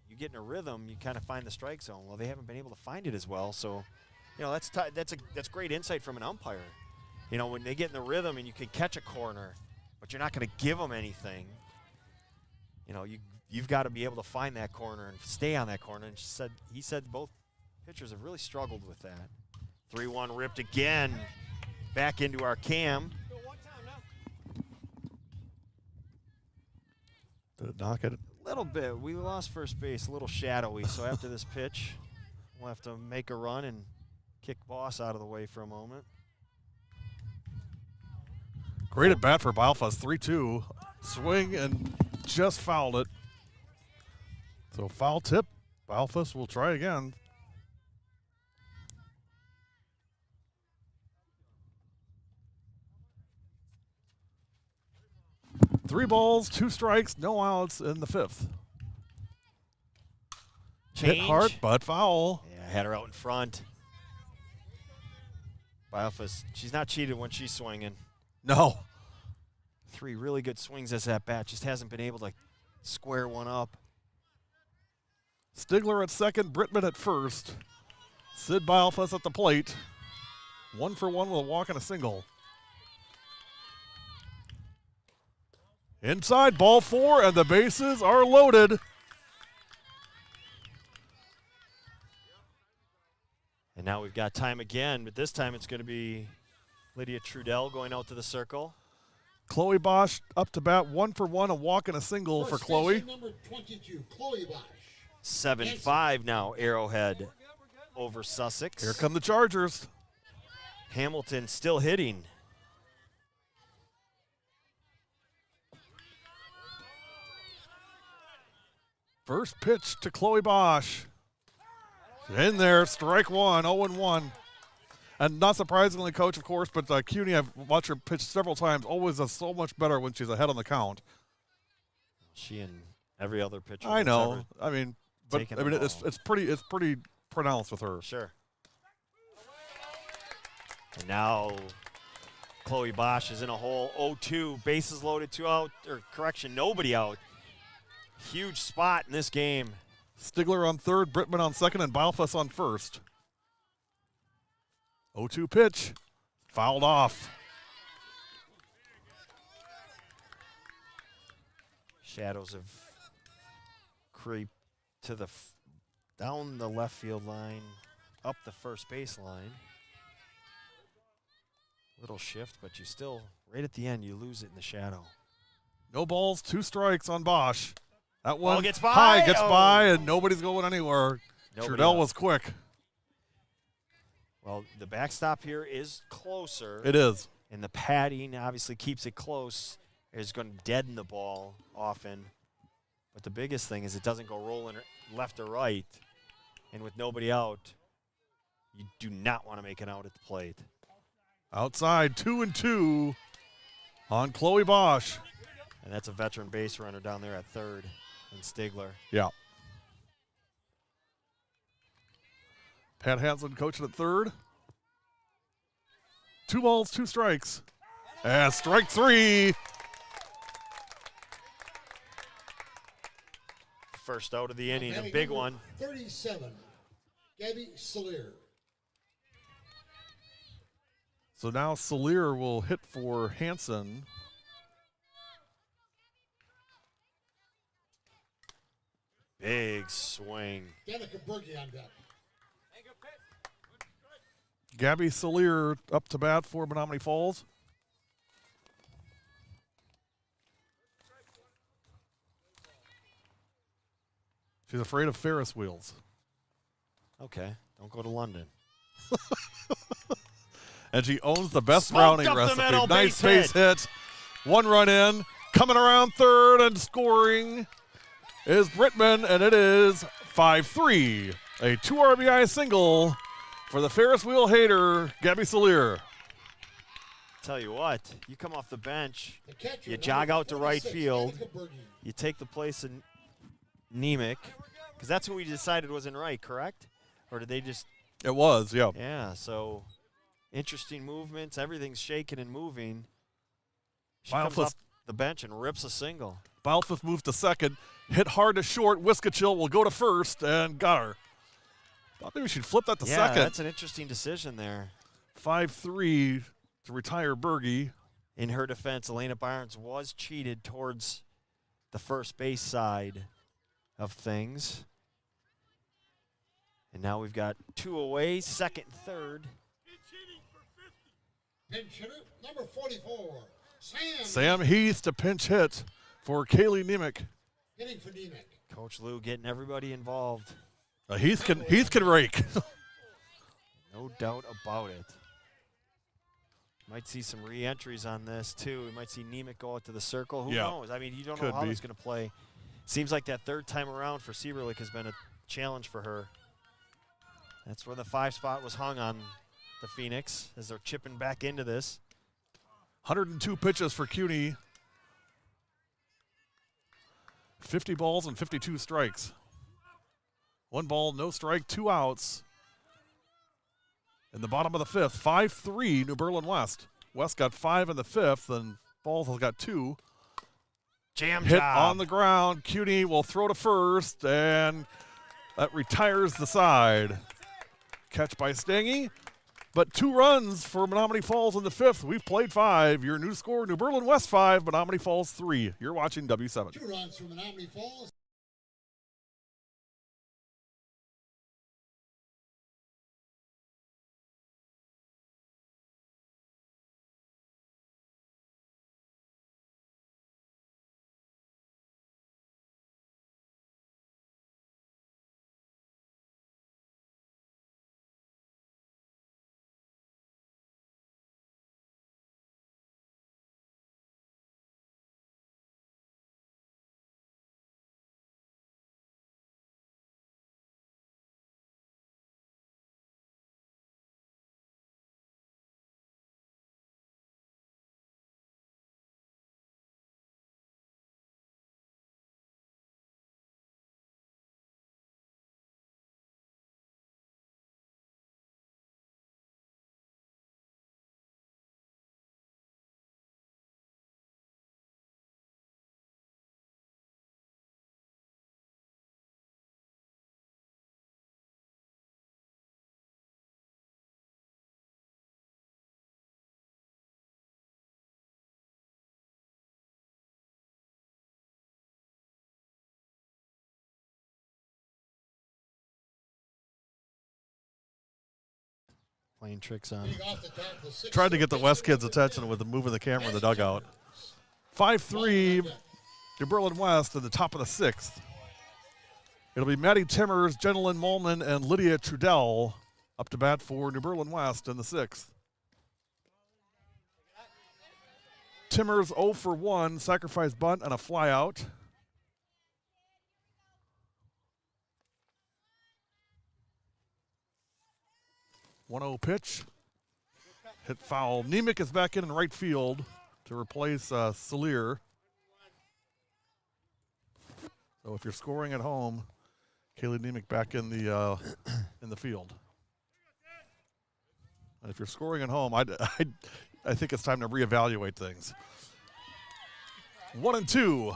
you get in a rhythm, you kind of find the strike zone. Well, they haven't been able to find it as well. So, you know, that's great insight from an umpire. You know, when they get in the rhythm and you can catch a corner, but you're not going to give them anything. You know, you've got to be able to find that corner and stay on that corner. And he said both pitchers have really struggled with that. 3-1 ripped again. Back into our cam.
Did it knock it?
A little bit. We lost first base, a little shadowy. So after this pitch, we'll have to make a run and kick Boss out of the way for a moment.
Great at bat for Balfus, 3-2. Swing and just fouled it. So foul tip. Balfus will try again. Three balls, 2 strikes, no outs in the 5th. Hit
Change.
hard, but foul.
Yeah, had her out in front. Balfus, she's not cheated when she's swinging.
No.
3 really good swings as that bat. Just hasn't been able to square one up.
Stigler at second, Brittman at first. Sid Balfus at the plate. 1 for 1 with a walk and a single. Inside, ball 4, and the bases are loaded.
And now we've got time again, but this time it's going to be Lydia Trudell going out to the circle.
Chloe Bosch up to bat, 1 for 1, a walk and a single for Chloe.
Number 22, Chloe Bosch.
7-5 now, Arrowhead over Sussex.
Here come the Chargers.
Hamilton still hitting.
First pitch to Chloe Bosch. In there, strike 1, 0-1. And not surprisingly, Coach, of course, but CUNY, I've watched her pitch several times, always does so much better when she's ahead on the count.
She and every other pitcher.
I
that's
know.
ever
I mean, but
taken
I mean,
the
it's
ball.
pretty pronounced with her.
Sure. And now Chloe Bosch is in a hole. 0-2, bases loaded, 2 out, or correction, nobody out. Huge spot in this game.
Stigler on third, Brittman on second, and Balfus on first. 0-2 pitch, fouled off.
Shadows have creeped to the down the left field line, up the first base line. Little shift, but you still, right at the end, you lose it in the shadow.
No balls, 2 strikes on Bosch. That
Ball
one
gets by.
high, gets
Oh.
by, and nobody's going anywhere.
Nobody
Trudell
out.
was quick.
Well, the backstop here is closer.
It is.
And the padding obviously keeps it close. It's going to deaden the ball often. But the biggest thing is it doesn't go rolling left or right. And with nobody out, you do not want to make it out at the plate.
Outside, 2-2 on Chloe Bosch.
And that's a veteran base runner down there at third and Stigler.
Yeah. Pat Hansen coaching at third. 2 balls, 2 strikes. And strike 3.
First out of the inning, a
Batting
big
number
one.
37, Gabby Salier.
So now Salier will hit for Hansen.
Big swing.
Danica Berge on deck.
Gabby Salier up to bat for Menomonee Falls. She's afraid of Ferris wheels.
Okay, don't go to London.
And she owns the best
Smoked
Browning
up the
recipe.
middle,
Nice
base
base hit. 1 run in. Coming around third and scoring is Brittman, and it is 5-3. A 2 RBI single for the Ferris wheel hater, Gabby Salier.
Tell you what, you come off the bench,
The catcher,
you
number
jog out to right
46,
field,
Danica Berge.
you take the place of Nemec, because that's who we decided was in right, correct? Or did they just?
It was, yeah.
Yeah, so interesting movements, everything's shaking and moving. She
Balfus-
comes off the bench and rips a single.
Balfus moves to second, hit hard to short. Wiskachill will go to first and got her. Thought maybe she'd flip that to
Yeah,
second.
that's an interesting decision there.
5-3 to retire Berge.
In her defense, Elena Barnes was cheated towards the first base side of things. And now we've got 2 away, second and third.
Pinch hitter, number 44,
Sam Heath to pinch hit for Kaylee Nemec.
hitting for Nemec.
Coach Lou getting everybody involved.
Heath can rake.
No doubt about it. Might see some re-entries on this, too. We might see Nemec go out to the circle. Who
Yeah.
knows? I mean, you don't know
Could
how
be.
it's going to play. Seems like that third time around for Sieberlich has been a challenge for her. That's where the 5 spot was hung on the Phoenix as they're chipping back into this.
102 pitches for CUNY. 50 balls and 52 strikes. 1 ball, no strike, 2 outs. In the bottom of the 5th, 5-3 New Berlin West. West got 5 in the 5th, and Falls has got 2.
Jam
Hit
job.
on the ground. CUNY will throw to first, and that retires the side. Catch by Stangy, but 2 runs for Menomonee Falls in the 5th. We've played 5. Your new score, New Berlin West 5, Menomonee Falls 3. You're watching W7.
2 runs from Menomonee Falls.
Playing tricks on.
Tried to get the West kids' attention with moving the camera in the dugout. 5-3 New Berlin West in the top of the 6th. It'll be Maddie Timmers, Jenilyn Molman, and Lydia Trudell up to bat for New Berlin West in the 6th. Timmers 0 for 1, sacrifice bunt and a flyout. .1-0 pitch. Hit foul. Nemec is back in right field to replace Salier. So if you're scoring at home, Kaylee Nemec back in the field. And if you're scoring at home, I think it's time to reevaluate things. 1-2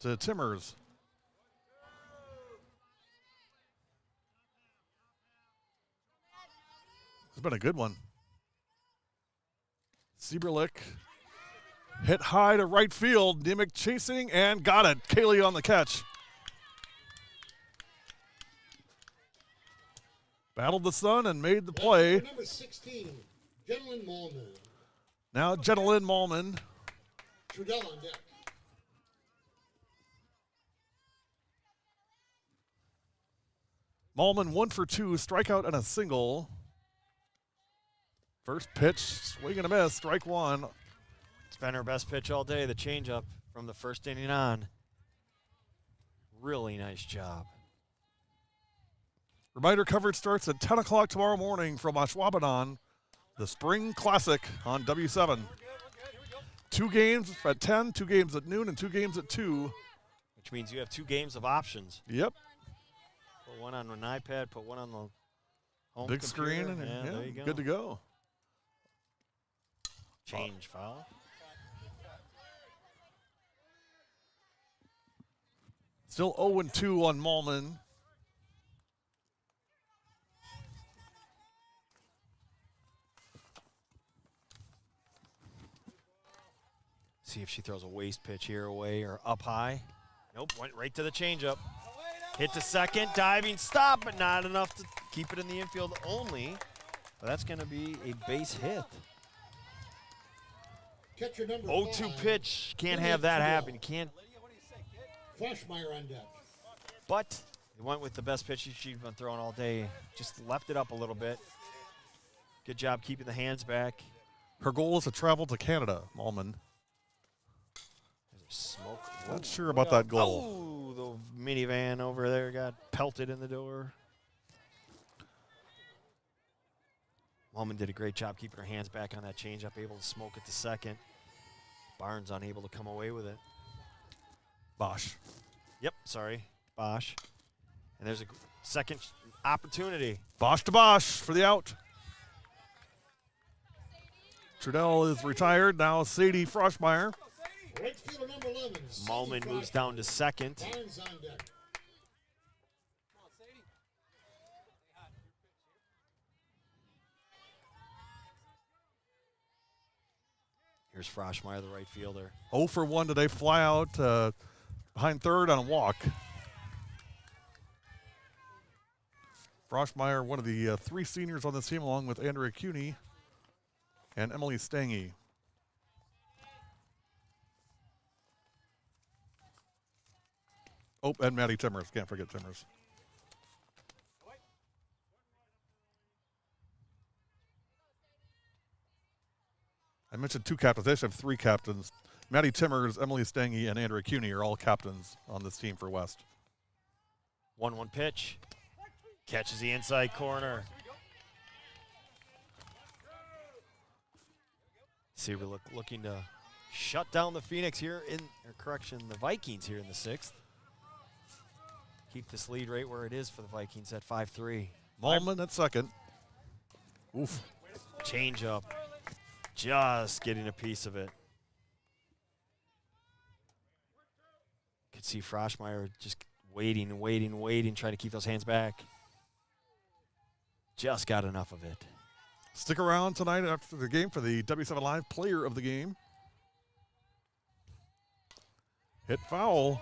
to Timmers. It's been a good one. Sieberlich hit high to right field. Nemec chasing and got it. Kaylee on the catch. Battled the sun and made the play.
Number 16, Jenilyn Molman.
Now Jenilyn Molman.
Trudell on deck.
Molman 1 for 2, strikeout and a single. First pitch, swing and a miss, strike 1.
It's been her best pitch all day, the changeup from the first inning on. Really nice job.
Reminder, coverage starts at 10 o'clock tomorrow morning from Ashwaubenon, the Spring Classic on W7. 2 games at 10, 2 games at noon, and 2 games at 2.
Which means you have 2 games of options.
Yep.
Put one on an iPad, put one on the home
Big
computer.
screen, and
yeah, there you go.
good to go.
Change foul.
Still 0-2 on Molman.
See if she throws a waste pitch here away or up high. Nope, went right to the changeup. Hit to second, diving stop, but not enough to keep it in the infield only. But that's going to be a base hit.
Catcher number
0-2
5.
pitch. Can't have that happen. You can't.
Fleischmeyer on deck.
But he went with the best pitch she's been throwing all day. Just left it up a little bit. Good job keeping the hands back.
Her goal is to travel to Canada, Molman.
Smoke
Not sure about that goal.
Oh, the minivan over there got pelted in the door. Mulman did a great job keeping her hands back on that changeup, able to smoke it to second. Barnes unable to come away with it.
Bosch.
Yep, sorry, Bosch. And there's a second opportunity.
Bosch to Bosch for the out. Trudell is retired. Now Sadie Froschmeyer.
Right fielder number 11.
Mulman moves down to second.
Barnes on deck.
Here's Froschmeyer, the right fielder.
0 for 1 today. Fly out behind third on a walk. Froschmeyer, one of the 3 seniors on this team, along with Andrea Cuny and Emily Stange. Oh, and Maddie Timmers. Can't forget Timmers. I mentioned 2 captains. They actually have 3 captains. Maddie Timmers, Emily Stange, and Andrea Cuny are all captains on this team for West.
1-1 pitch. Catches the inside corner. Seaver looking to shut down the Phoenix here the Vikings here in the 6th. Keep this lead right where it is for the Vikings at 5-3.
Mulman at second. Oof.
Change up. Just getting a piece of it. Could see Froschmeyer just waiting, trying to keep those hands back. Just got enough of it.
Stick around tonight after the game for the W7 Live Player of the Game. Hit foul.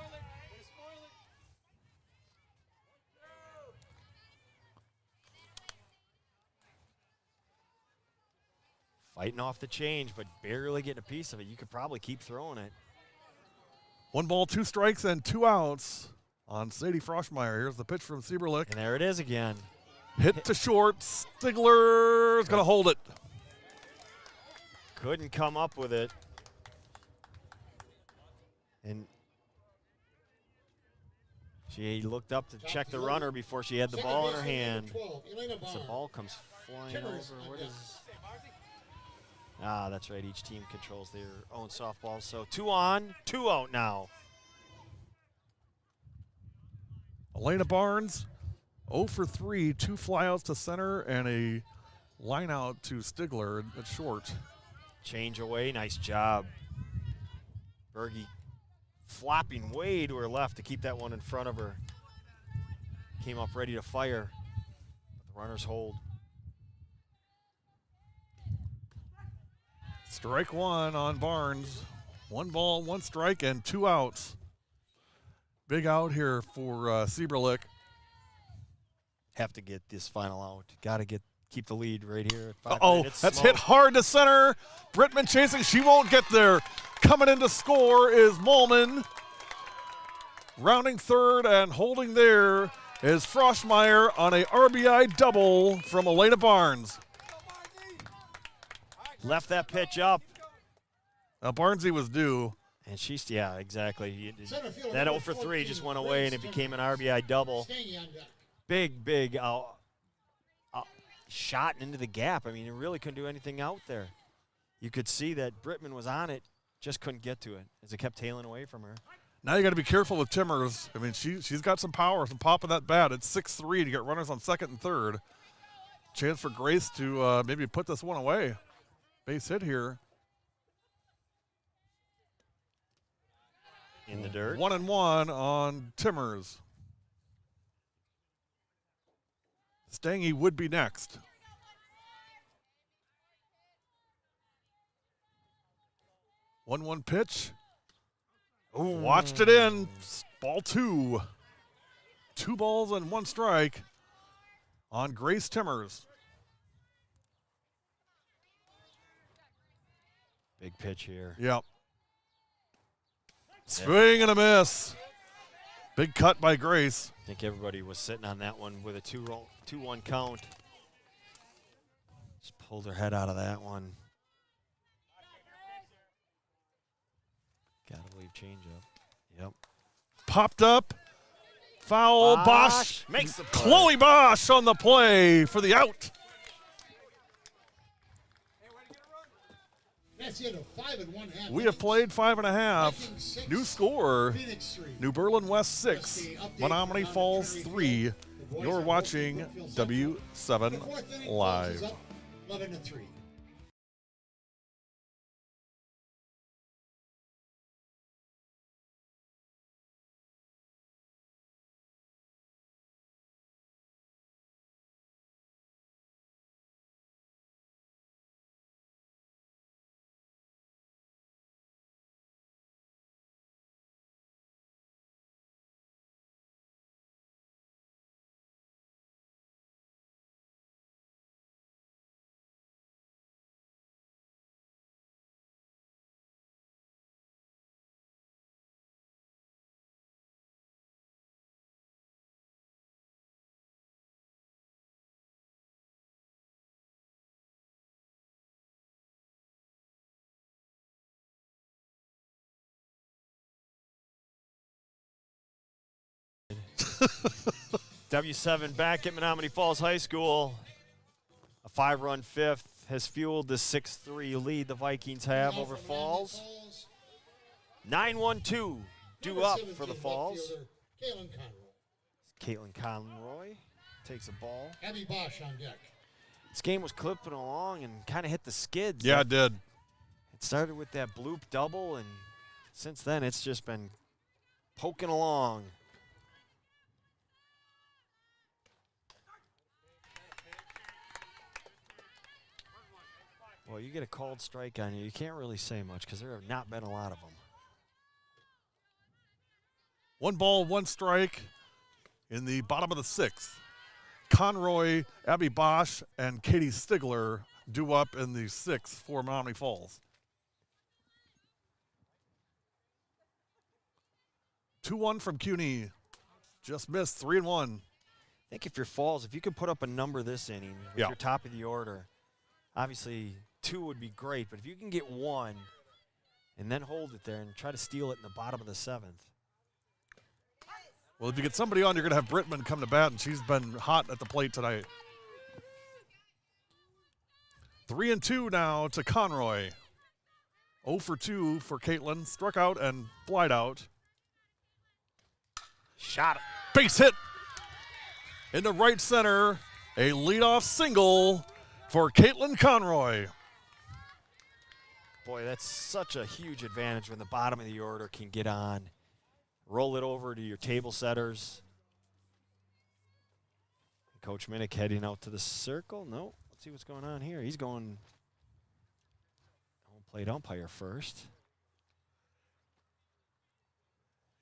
Fighting off the change, but barely getting a piece of it. You could probably keep throwing it.
1 ball, 2 strikes, and 2 outs on Sadie Froschmeyer. Here's the pitch from Sieberlich.
And there it is again.
Hit to short. Stigler's going to hold it.
Couldn't come up with it. And she looked up to check the runner before she had the ball in her hand. As the ball comes flying over. What is... Ah, that's right. Each team controls their own softball. So 2 on, 2 out now.
Elena Barnes, 0 for 3, 2 flyouts to center and a line out to Stigler at short.
Change away, nice job. Berge flopping way to her left to keep that one in front of her. Came up ready to fire, but the runners hold.
Strike 1 on Barnes. 1 ball, 1 strike, and 2 outs. Big out here for Sieberlich.
Have to get this final out. Got to keep the lead right here at 5.
Uh-oh, that's hit hard to center. Brittman chasing, she won't get there. Coming in to score is Mulman. Rounding third and holding there is Froschmeyer on a RBI double from Elena Barnes.
Left that pitch up.
Now Barnesy was due.
And she's, yeah, exactly. That 0 for 3 just went away and it became an RBI double. Big shot into the gap. I mean, it really couldn't do anything out there. You could see that Brittman was on it, just couldn't get to it as it kept tailing away from her.
Now you got to be careful with Timmers. I mean, she's got some power, some pop in that bat. It's 6-3 to get runners on second and third. Chance for Grace to maybe put this one away. Base hit here.
In the dirt.
1-1 on Timmers. Stange would be next. 1-1 pitch. Ooh. Watched it in. Ball 2. 2 balls and 1 strike on Grace Timmers.
Big pitch here.
Yep. Swing and a miss. Big cut by Grace.
I think everybody was sitting on that one with a 2-1 count. Just pulled her head out of that one. Gotta believe changeup. Yep.
Popped up. Foul. Bosch
makes the play.
Chloe Bosch on the play for the out.
That's it, a 5 and 1/2.
We have played 5.5.
Vikings 6,
New score,
Phoenix 3.
New Berlin West 6,
That's the update
Menomonee
from
Falls
Cherry
3.
Field. The boys
You're
are
watching
hosting Brookfield Central.
W7
The fourth inning
Live.
closes up 11-3.
W7 back at Menomonee Falls High School. A 5-run fifth has fueled the 6-3 lead the Vikings have
Now
over
from
Falls.
Menomonee
9-1-2 due
number
up
17
for the
left
Falls.
fielder, Caitlin Conroy.
Caitlin Conroy takes a ball.
Abby Bosch on deck.
This game was clipping along and kind of hit the skids.
Yeah, it did.
It started with that bloop double, and since then it's just been poking along. Well, you get a called strike on you. You can't really say much because there have not been a lot of them.
1 ball, 1 strike in the bottom of the 6th. Conroy, Abby Bosch, and Katie Stigler due up in the 6th for Menomonee Falls. 2-1 from CUNY. Just missed 3-1.
I think if you're Falls, if you could put up a number this inning with
Yeah.
your top of the order, obviously 2 would be great, but if you can get 1 and then hold it there and try to steal it in the bottom of the 7th.
Well, if you get somebody on, you're going to have Brittman come to bat, and she's been hot at the plate tonight. 3-2 now to Conroy. 0 for 2 for Caitlin. Struck out and flied out.
Shot it.
Base hit into right center. A leadoff single for Caitlin Conroy.
Boy, that's such a huge advantage when the bottom of the order can get on. Roll it over to your table setters. Coach Minnick heading out to the circle. No, let's see what's going on here. He's going home plate umpire first.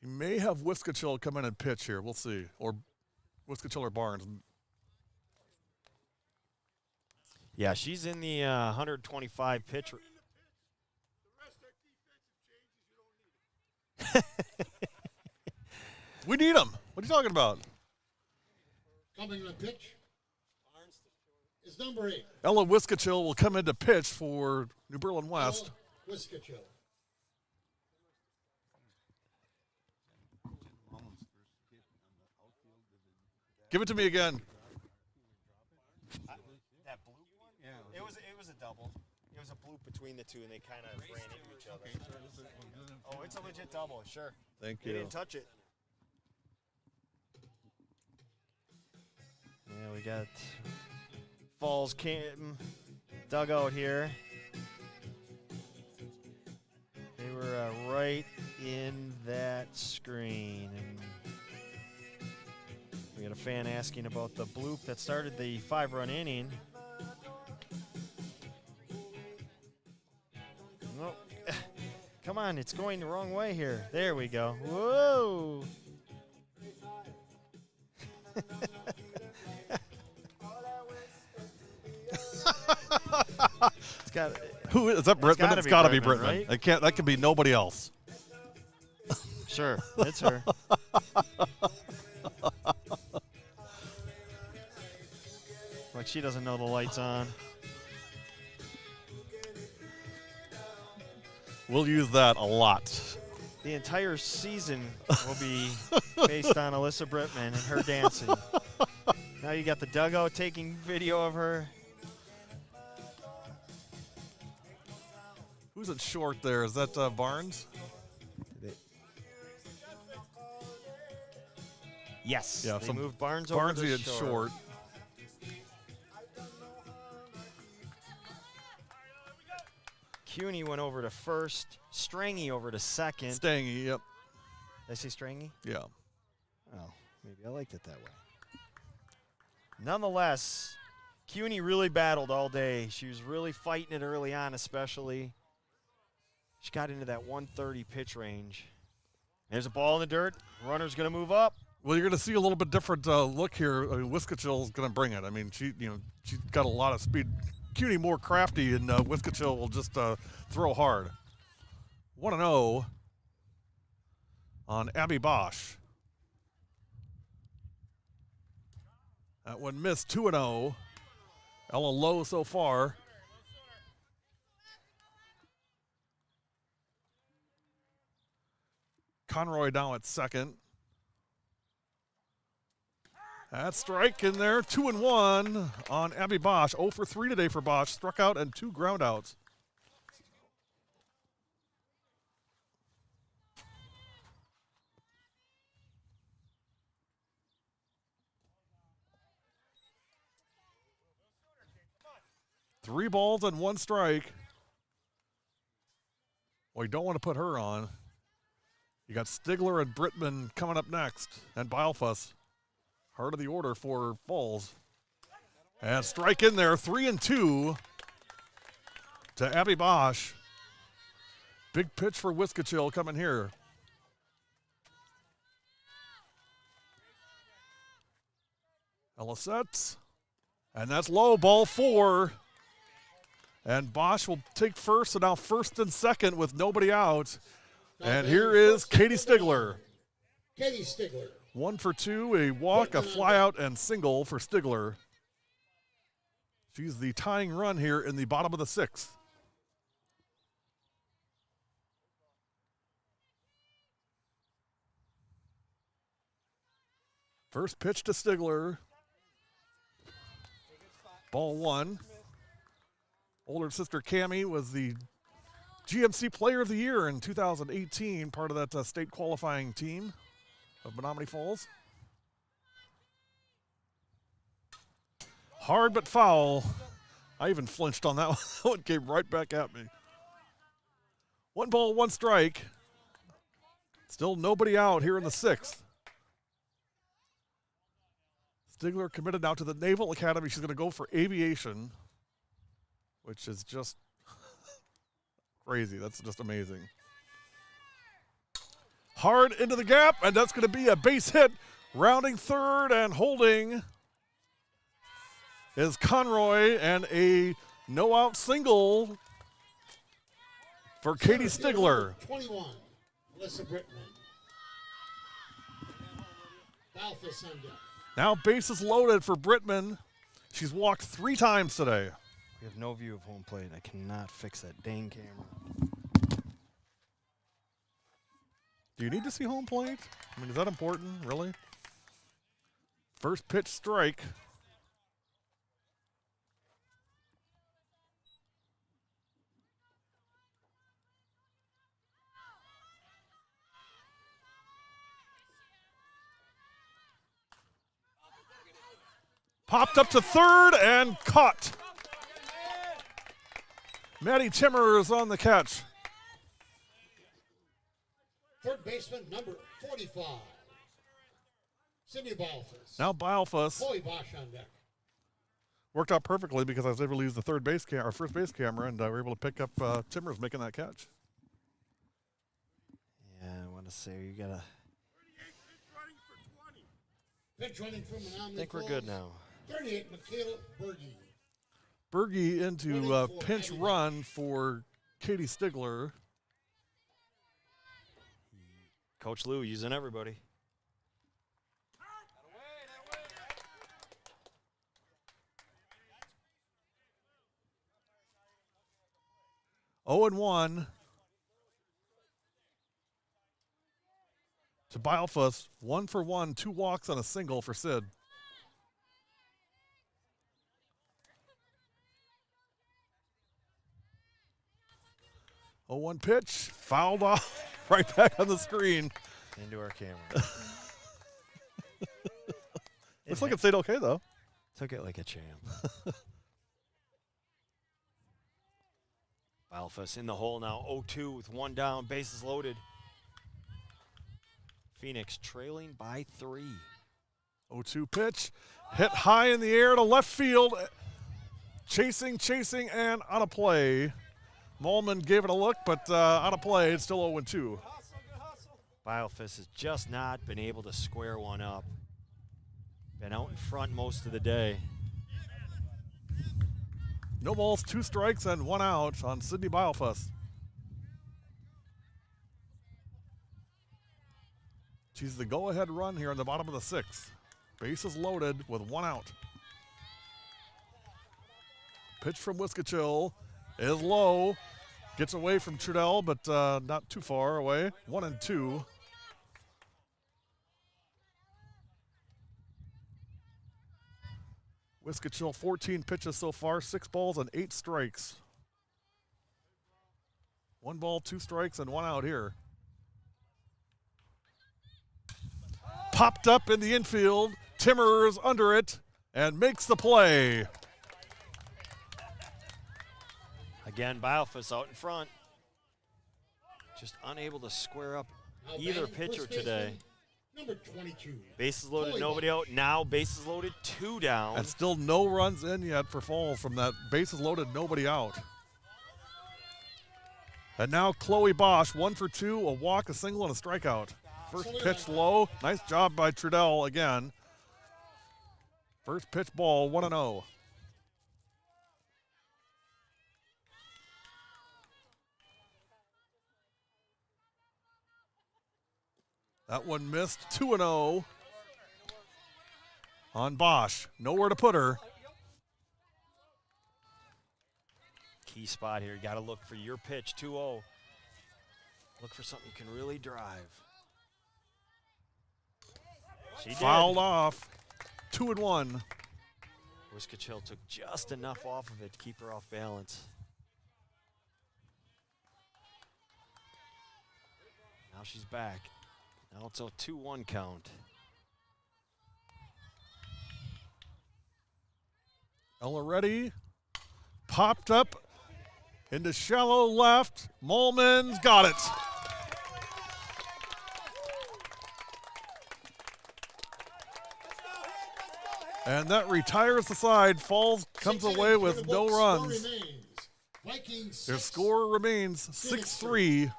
He may have Wiskachill come in and pitch here. We'll see. Or Wiskachill or Barnes.
Yeah, she's in the 125 pitch.
We need him. What are you talking about?
Coming to pitch is number 8.
Ella Wiskachill will come in to pitch for New Berlin West.
Wiskachill.
Give it to me again. That bloop one? Yeah. It was a double. It was a bloop between the two, and they kind of ran into each other. Oh, it's a legit double, sure.
Thank
They
you.
didn't touch it. Yeah, we got Falls Cam dugout here. They were right in that screen. And we got a fan asking about the bloop that started the 5-run inning. No, come on, it's going the wrong way here. There we go. Whoa. It's got.
Who is that? Brittman? It's got to be Brittman.
Right?
It can't. That could be nobody else.
Sure, it's her. Like she doesn't know the light's on.
We'll use that a lot
The entire season will be based on Alyssa Brittman and her dancing. Now you got the dugout taking video of her.
Who's at short there? Is that
Yes.
Barnes? Yeah,
They
so
moved Barnes over
Barnesy
to
at short.
CUNY went over to first. Strangy over to second.
Stangy, yep.
Did I say Strangy?
Yeah.
Oh, maybe I liked it that way. Nonetheless, CUNY really battled all day. She was really fighting it early on, especially. She got into that 130 pitch range. There's a ball in the dirt. Runner's going to move up.
Well, you're going to see a little bit different look here. I mean, Wiskachill's going to bring it. I mean, she's got a lot of speed. CUNY more crafty, and Wiskachill will just throw hard. 1-0 on Abby Bosch. That one missed. 2-0. Ella low so far. Conroy now at second. That strike in there. 2-1 on Abby Bosch. 0 for 3 today for Bosch. Struck out and 2 ground outs. Three balls and 1 strike. Well, you don't want to put her on. You got Stigler and Brittman coming up next, and Bilfuss. Heart of the order for Falls. And strike in there, 3-2 to Abby Bosch. Big pitch for Wiskachill coming here. Ella sets, and that's low, ball 4. And Bosch will take first, so now first and second with nobody out. And here is Katie Stigler.
Katie Stigler.
1 for 2, a walk, a flyout, and single for Stigler. She's the tying run here in the bottom of the 6th. First pitch to Stigler. Ball 1. Older sister Cammie was the GMC Player of the Year in 2018, part of that state qualifying team of Menomonee Falls. Hard but foul. I even flinched on that one. That one came right back at me. 1 ball, 1 strike. Still nobody out here in the 6th. Stigler committed now to the Naval Academy. She's going to go for aviation, which is just crazy. That's just amazing. Hard into the gap, and that's going to be a base hit. Rounding third and holding is Conroy, and a no-out single for Katie Stigler.
21, Alyssa Brittman. Balfour on deck.
Now bases loaded for Brittman. She's walked 3 times today.
We have no view of home plate. I cannot fix that dang camera.
Do you need to see home plate? I mean, is that important, really? First pitch strike. Popped up to third and caught. Maddie Timmer is on the catch.
Third baseman, number 45. Sydney Balfour.
Now Bilfuss.
Chloe Bosch on deck.
Worked out perfectly because I was able to use the first base camera, and we were able to pick up Timmers making that catch.
Yeah, I want to say you got to.
Pitch running from Menomonee.
I think we're good now.
38, Michaela Berge.
Berge into pinch run for Katie Stigler.
Coach Lou using everybody.
Oh and 1. to Bilefuss. 1 for 1, 2 walks and a single for Sid. 0-1 pitch, fouled off, right back on the screen.
Into our camera.
Looks like it stayed okay, though.
Took it like a champ. Bilefuss in the hole now, 0-2 with 1 down, bases loaded. Phoenix trailing by 3.
0-2 pitch, hit high in the air to left field. Chasing, and out of play. Molman gave it a look, but out of play. It's still 0-2.
Bilefuss has just not been able to square one up. Been out in front most of the day.
No balls, 2 strikes, and 1 out on Sidney Bilefuss. She's the go-ahead run here in the bottom of the 6th. Bases loaded with 1 out. Pitch from Wiskachill is low. Gets away from Trudell, but not too far away. 1-2. Wiskachill 14 pitches so far, 6 balls and 8 strikes. 1 ball, 2 strikes, and 1 out here. Popped up in the infield. Timmers under it and makes the play.
Again, Bilefuss out in front. Just unable to square up either pitcher today.
Number 22.
Bases loaded, nobody out. Now bases loaded, 2 down.
And still no runs in yet for Falls from that bases loaded, nobody out. And now Chloe Bosch, 1 for 2, a walk, a single, and a strikeout. First pitch low. Nice job by Trudell again. First pitch ball, 1-0. That one missed, 2-0 on Bosch. Nowhere to put her.
Key spot here. Got to look for your pitch, 2-0. Look for something you can really drive. She did.
Fouled off, 2-1.
Wiskachill took just enough off of it to keep her off balance. Now she's back. Now it's a 2-1 count.
Ella ready. Popped up into shallow left. Molman's got it. And that retires the side. Falls comes away with no runs. Their score remains 6-3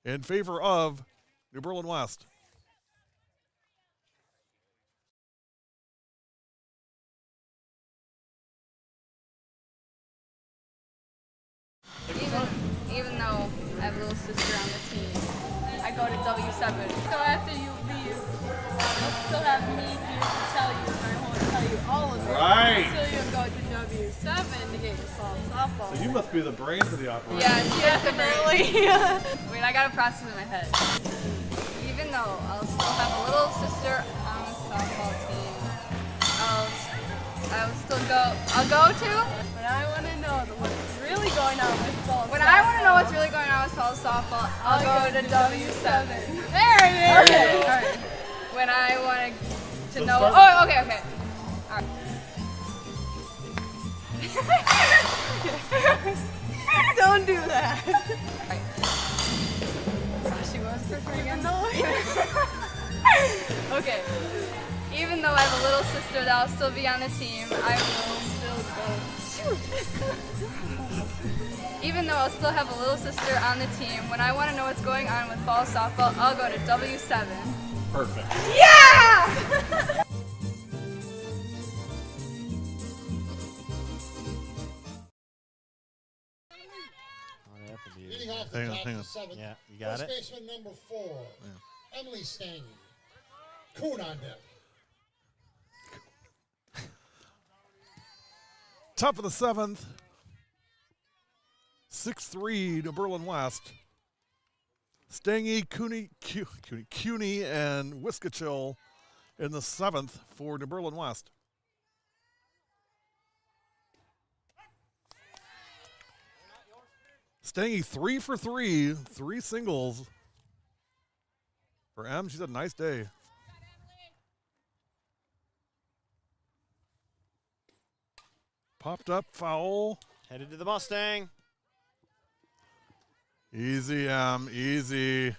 in favor of New Berlin West.
Even though I have a little sister on the team, I go to W7. So after you leave, I'll still have me here to tell you, and I won't tell you all of it until you go to W7 to get your fall softball.
So you must be the brains of the operation.
Yeah, definitely. Wait, I got a process in my head. Even though I'll still have a little sister on the softball team, I'll go to. When I want to know what's really going on with fall softball. When I want to know what's really going on with fall softball, I'll go to W7. There it is. Okay. All right. When I want to know. Oh, okay. All right. Don't do that. Right. She was pretty annoying. Okay. Even though I have a little sister that'll still be on the team, I will still go. Shoot. Even though I'll still have a little sister on the team, when I want to know what's going on with fall softball, I'll go to W7.
Perfect.
Yeah!
Leading off the
Hang on,
top
hang
of
on.
the 7th.
Yeah, you got it?
First baseman number 4, Emily Stangy. Coon on deck.
Top of the 7th. 6-3 to Berlin West. Stangy, CUNY, and Wiskachill in the 7th for New Berlin West. Stangy 3 for 3, 3 singles. For M, she's had a nice day. Popped up, foul.
Headed to the Mustang.
Easy, M, easy.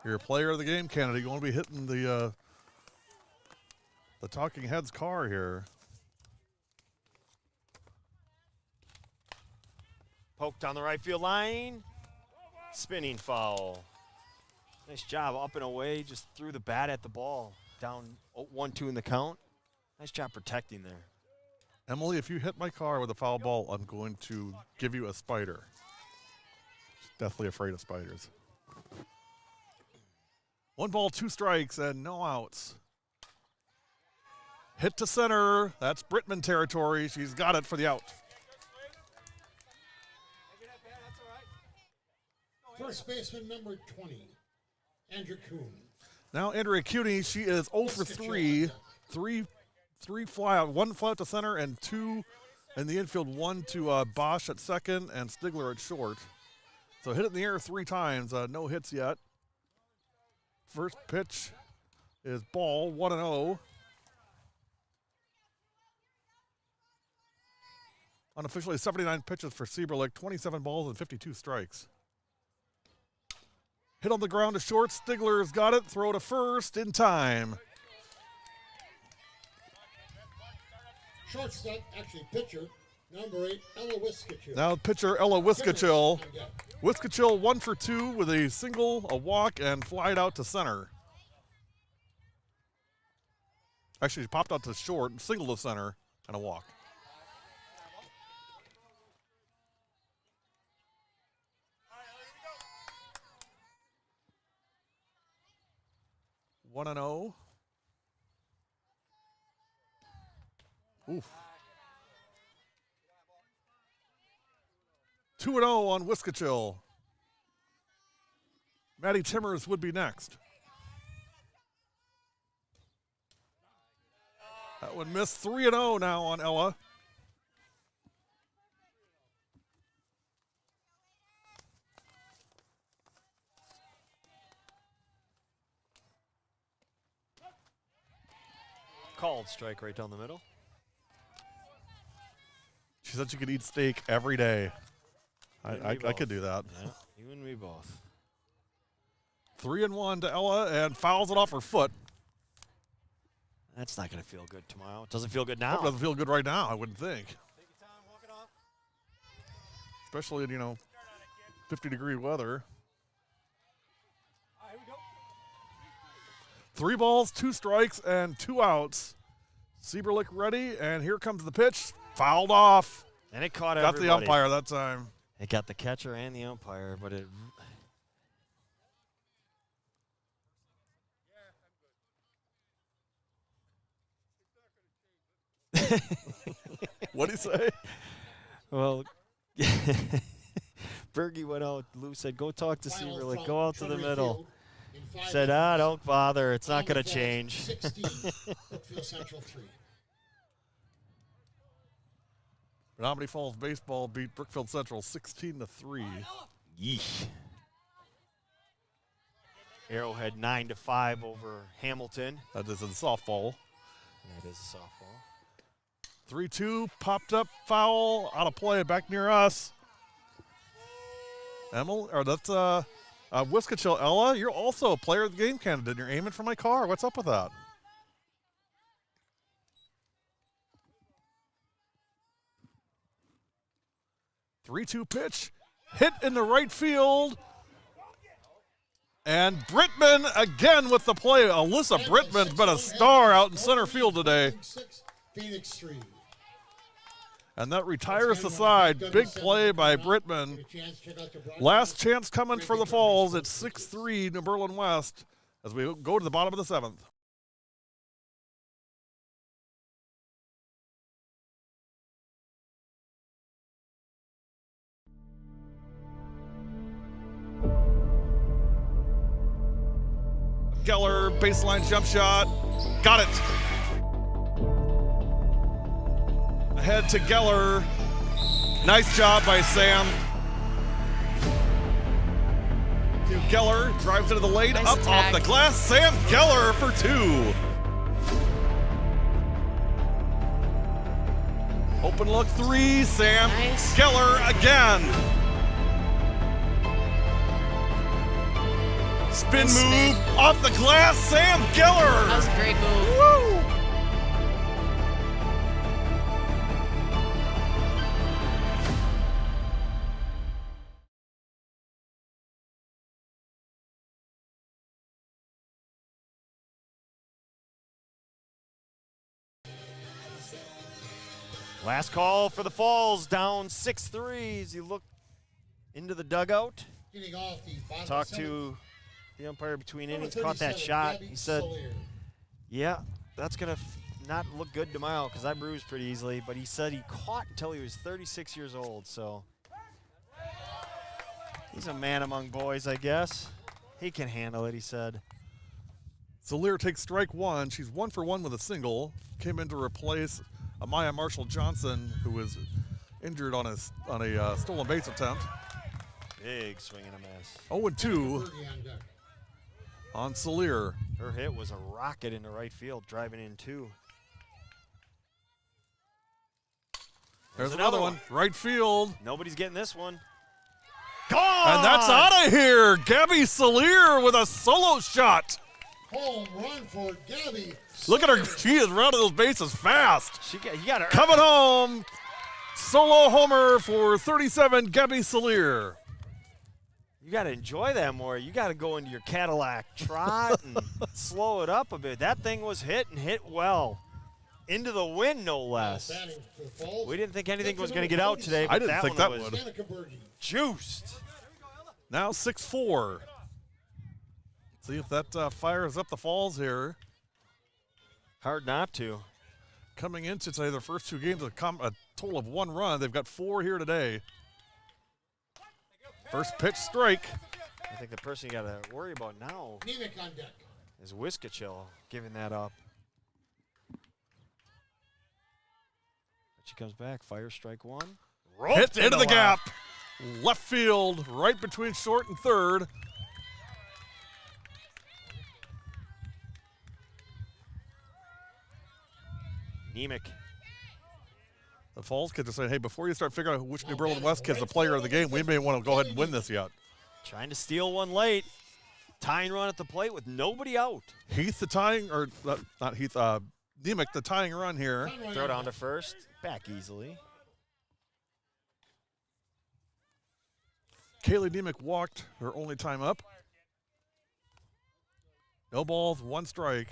You're a player of the game candidate. You're going to be hitting the Talking Heads car here.
Poked on the right field line. Spinning foul. Nice job up and away. Just threw the bat at the ball. Down 1-2 in the count. Nice job protecting there.
Emily, if you hit my car with a foul ball, I'm going to give you a spider. She's definitely afraid of spiders. 1 ball, 2 strikes, and no outs. Hit to center. That's Brittman territory. She's got it for the out.
First baseman number 20, Andrew Kuhn.
Now Andrea CUNY, she is 0 for 3. Three fly out, 1 fly out to center and 2 in the infield, 1 to Bosch at second and Stigler at short. So hit it in the air 3 times, no hits yet. First pitch is ball, 1-0. Unofficially 79 pitches for Sieberlich, 27 balls and 52 strikes. Hit on the ground to short, Stigler's got it, throw to first in time.
Shortstop, actually pitcher, number 8, Ella Wiskachill.
Now pitcher Ella Wiskachill. Wiskachill 1 for 2 with a single, a walk, and flied out to center. Actually, she popped out to short, single to center, and a walk. One and 0. Oof. 2-0 on Wiskachill. Maddie Timmers would be next. That one missed. 3-0 now on Ella.
Called strike right down the middle.
She said she could eat steak every day. I could do that.
Yeah, you and me both.
3-1 to Ella and fouls it off her foot.
That's not going to feel good tomorrow. It doesn't feel good now.
It doesn't feel good right now, I wouldn't think. Especially in, 50-degree weather. 3 balls, 2 strikes, and 2 outs. Sieberlich ready, and here comes the pitch. Fouled off.
And it caught
Got
everybody.
the umpire that time.
It got the catcher and the umpire, but it...
What'd he say?
Well, Bergie went out. Lou said, go talk to Sieberlich. Go out to the middle. Said, don't bother. It's not going to change.
16, Brookfield Central 3.
Menomonee Falls baseball beat Brookfield Central 16-3.
Yeesh. Arrowhead 9-5 over Hamilton.
That is in softball.
That is a softball.
3-2, popped up, foul, out of play, back near us. Emily, or that's Wiskachill. Ella, you're also a player of the game candidate. You're aiming for my car. What's up with that? Three-two pitch, hit in the right field. And Brittman again with the play. Alyssa Brittman's been a star out in center field today.
Phoenix 3.
And that retires the side. Big play by Brittman. Last chance coming for the Falls. It's 6-3 New Berlin West as we go to the bottom of the 7th. Geller, baseline jump shot. Got it. Ahead to Geller. Nice job by Sam. To Geller, drives into the lane,
Nice
up
attack.
off the glass. Sam Geller for 2. Open look 3, Sam
Nice.
Geller again. Spin
Nice
move
spin.
off the glass, Sam Geller.
That was a great move.
Woo!
Last call for the Falls, down 6-3 as you look into the dugout.
Getting off the bottom
Talk
of the seventh.
to the umpire between
Number
innings, caught that
37,
shot.
Gabby
He said,
Solier.
yeah, that's going to not look good tomorrow because I bruised pretty easily, but he said he caught until he was 36 years old, so he's a man among boys, I guess. He can handle it, he said.
Solier takes strike 1. She's 1 for 1 with a single. Came in to replace Amaya Marshall Johnson, who was injured on a stolen base attempt.
Big swing and a miss.
0-2
Berge on deck.
on Solier.
Her hit was a rocket into right field, driving in 2.
There's another one. Right field.
Nobody's getting this one. Gone!
And that's out of here. Gabby Solier with a solo shot.
Home run for Gabby.
Look at her.
Solier.
She is rounding those bases fast.
You got her.
Coming home. Solo homer for 37, Gabby Solier.
You got to enjoy that more. You got to go into your Cadillac trot and slow it up a bit. That thing was hit and hit well. Into the wind, no less.
Batting for the Falls.
We didn't think anything was going to get out today, but
I didn't think that
one was
would.
Danica Berge.
juiced.
Now 6-4. See if that fires up the Falls here.
Hard not to.
Coming into today, their first 2 games, a total of 1 run. They've got 4 here today. First pitch strike.
I think the person you got to worry about now
Nemec on deck.
is Wiskachil giving that up. But she comes back, fire strike 1.
Hit into the
left.
gap. Left field, right between short and third.
Nemec.
The Falls kids are saying, hey, before you start figuring out which New Berlin West kid's the player of the game, we may want to go ahead and win this yet.
Trying to steal one late. Tying run at the plate with nobody out.
Heath the tying, or not Heath, Nemec the tying run here.
Throw down to first. Back easily.
Kaylee Nemec walked her only time up. No balls, 1 strike.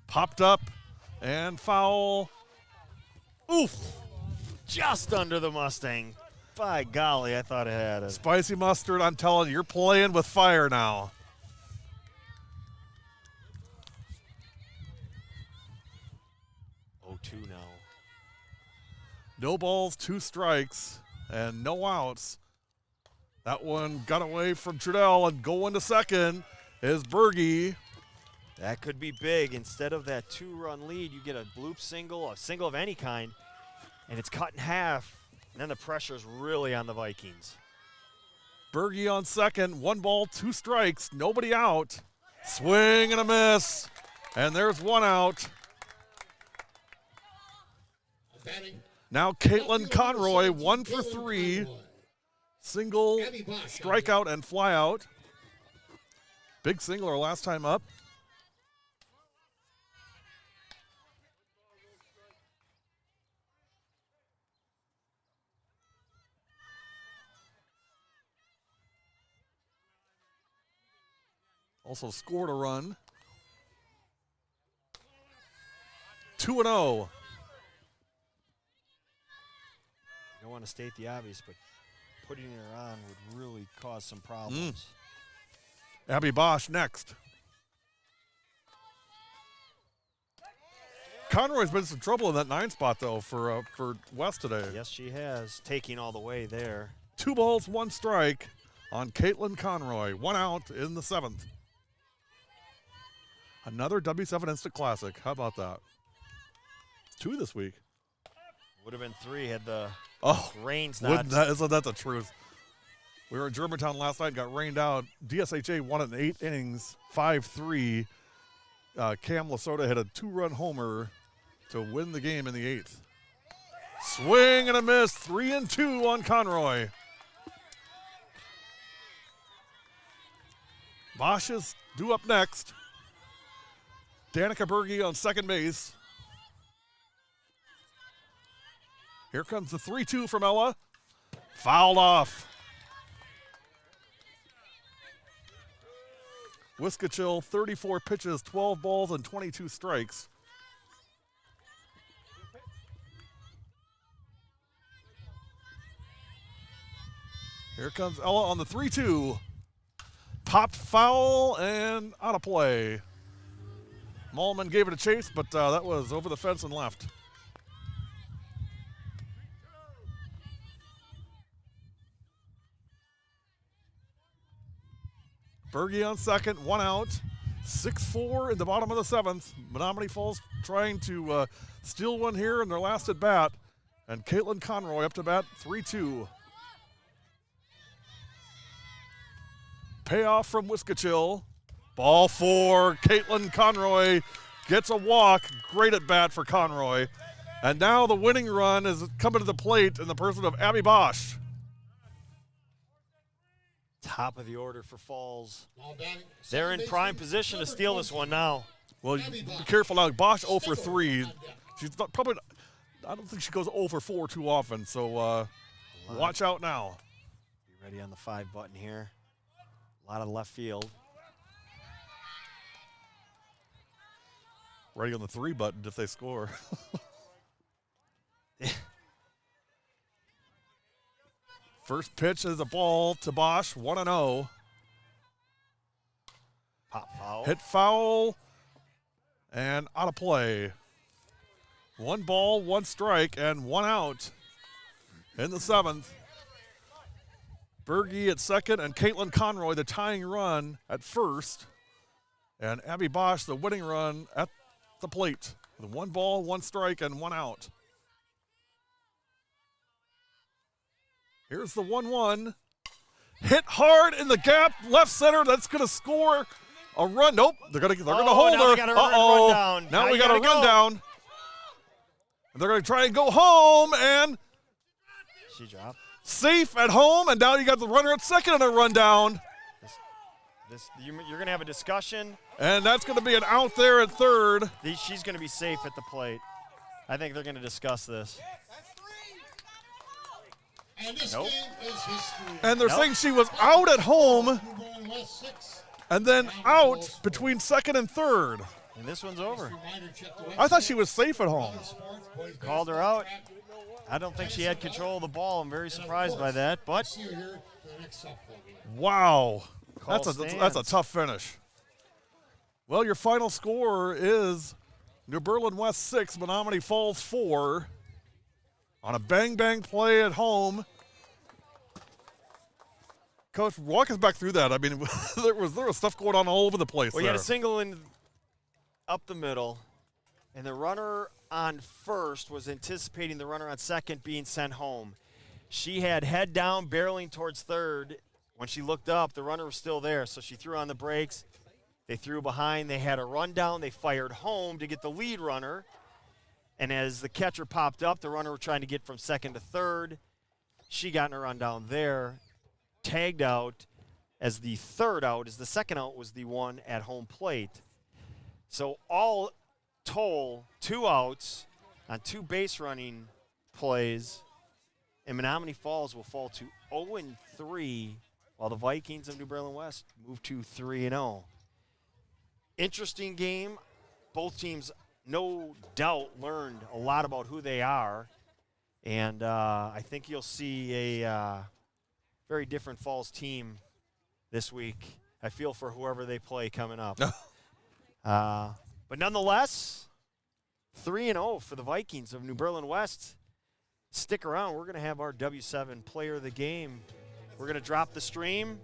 Popped up and foul. Oof.
Just under the Mustang. By golly, I thought it had it.
Spicy mustard, I'm telling you, you're playing with fire now.
Oh, 2 now.
No balls, 2 strikes, and no outs. That one got away from Trudell, and going to second is Berge.
That could be big. Instead of that 2-run lead, you get a bloop single, a single of any kind, and it's cut in half. And then the pressure's really on the Vikings.
Berge on second, 1 ball, 2 strikes, nobody out. Swing and a miss, and there's 1 out.
Batting.
Now Caitlin Conroy, 1 for 3. Single, strikeout, and flyout. Big single her last time up. Also scored a run. 2-0.
I don't want to state the obvious, but putting her on would really cause some problems.
Abby Bosch next. Conroy's been in some trouble in that 9 spot, though, for West today.
Yes, she has. Taking all the way there.
2 balls, 1 strike. on Caitlin Conroy. 1 out in the 7th. Another W7 Instant Classic. How about that? 2 this week.
Would have been 3 had the rains not.
Isn't that the truth? We were in Germantown last night and got rained out. DSHA won it in 8 innings, 5-3. Cam Lasota hit a 2-run homer to win the game in the 8th. Swing and a miss, 3-2 on Conroy. Bosch is due up next. Danica Berge on second base. Here comes the 3-2 from Ella. Fouled off. Wiskachil, 34 pitches, 12 balls, and 22 strikes. Here comes Ella on the 3-2. Popped foul and out of play. Malman gave it a chase, but that was over the fence and left. Berge on second, 1 out. 6-4 in the bottom of the 7th. Menomonee Falls trying to steal one here in their last at bat. And Caitlin Conroy up to bat, 3-2. Payoff from Wiskachil. Ball 4. Caitlin Conroy gets a walk. Great at bat for Conroy. And now the winning run is coming to the plate in the person of Abby Bosch.
Top of the order for Falls. They're in prime position to steal this one now.
Well, be careful now. Bosch 0 for 3. She's not, probably. I don't think she goes 0 for 4 too often. So watch out now.
Be ready on the 5 button here. A lot of left field.
Ready on the 3 button if they score. First pitch is a ball to Bosch, 1-0.
Pop foul.
Hit foul and out of play. 1 ball, 1 strike, and 1 out in the 7th. Berge at second and Caitlin Conroy the tying run at first. And Abby Bosch the winning run at the plate with 1 ball, 1 strike, and 1 out. Here's the 1-1. Hit hard in the gap, left center. That's going to score a run. Nope, they're going to hold her.
Uh-oh.
Now we got a run down. And they're going to try and go home, and
she dropped.
Safe at home, and now you got the runner at second and a run down.
You're going to have a discussion.
And that's going to be an out there at third.
She's going to be safe at the plate. I think they're going to discuss this.
And this game is history.
And they're saying she was out at home and then out between second and third.
And this one's over.
I thought she was safe at home.
Called her out. I don't think she had control of the ball. I'm very surprised by that, but
wow. That's a tough finish. Well, your final score is New Berlin West 6, Menomonee Falls 4. On a bang-bang play at home. Coach, walk us back through that. I mean, there was stuff going on all over the place.
Well, you had a single in up the middle, and the runner on first was anticipating the runner on second being sent home. She had head down, barreling towards third. When she looked up, the runner was still there, so she threw on the brakes. They threw behind. They had a rundown. They fired home to get the lead runner. And as the catcher popped up, the runner was trying to get from second to third. She got in a run down there, tagged out as the third out, as the second out was the one at home plate. So all total, 2 outs on 2 base running plays, and Menomonee Falls will fall to 0-3, while the Vikings of New Berlin West move to 3-0. Interesting game. Both teams no doubt learned a lot about who they are, and I think you'll see a very different Falls team this week. I feel for whoever they play coming up. But nonetheless, 3-0 for the Vikings of New Berlin West. Stick around. We're going to have our W7 Player of the Game We're going to drop the stream.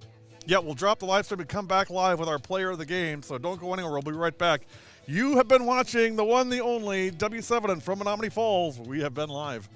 Yeah, we'll drop the live stream and come back live with our player of the game, so don't go anywhere. We'll be right back. You have been watching the one, the only W7 from Menomonee Falls. We have been live.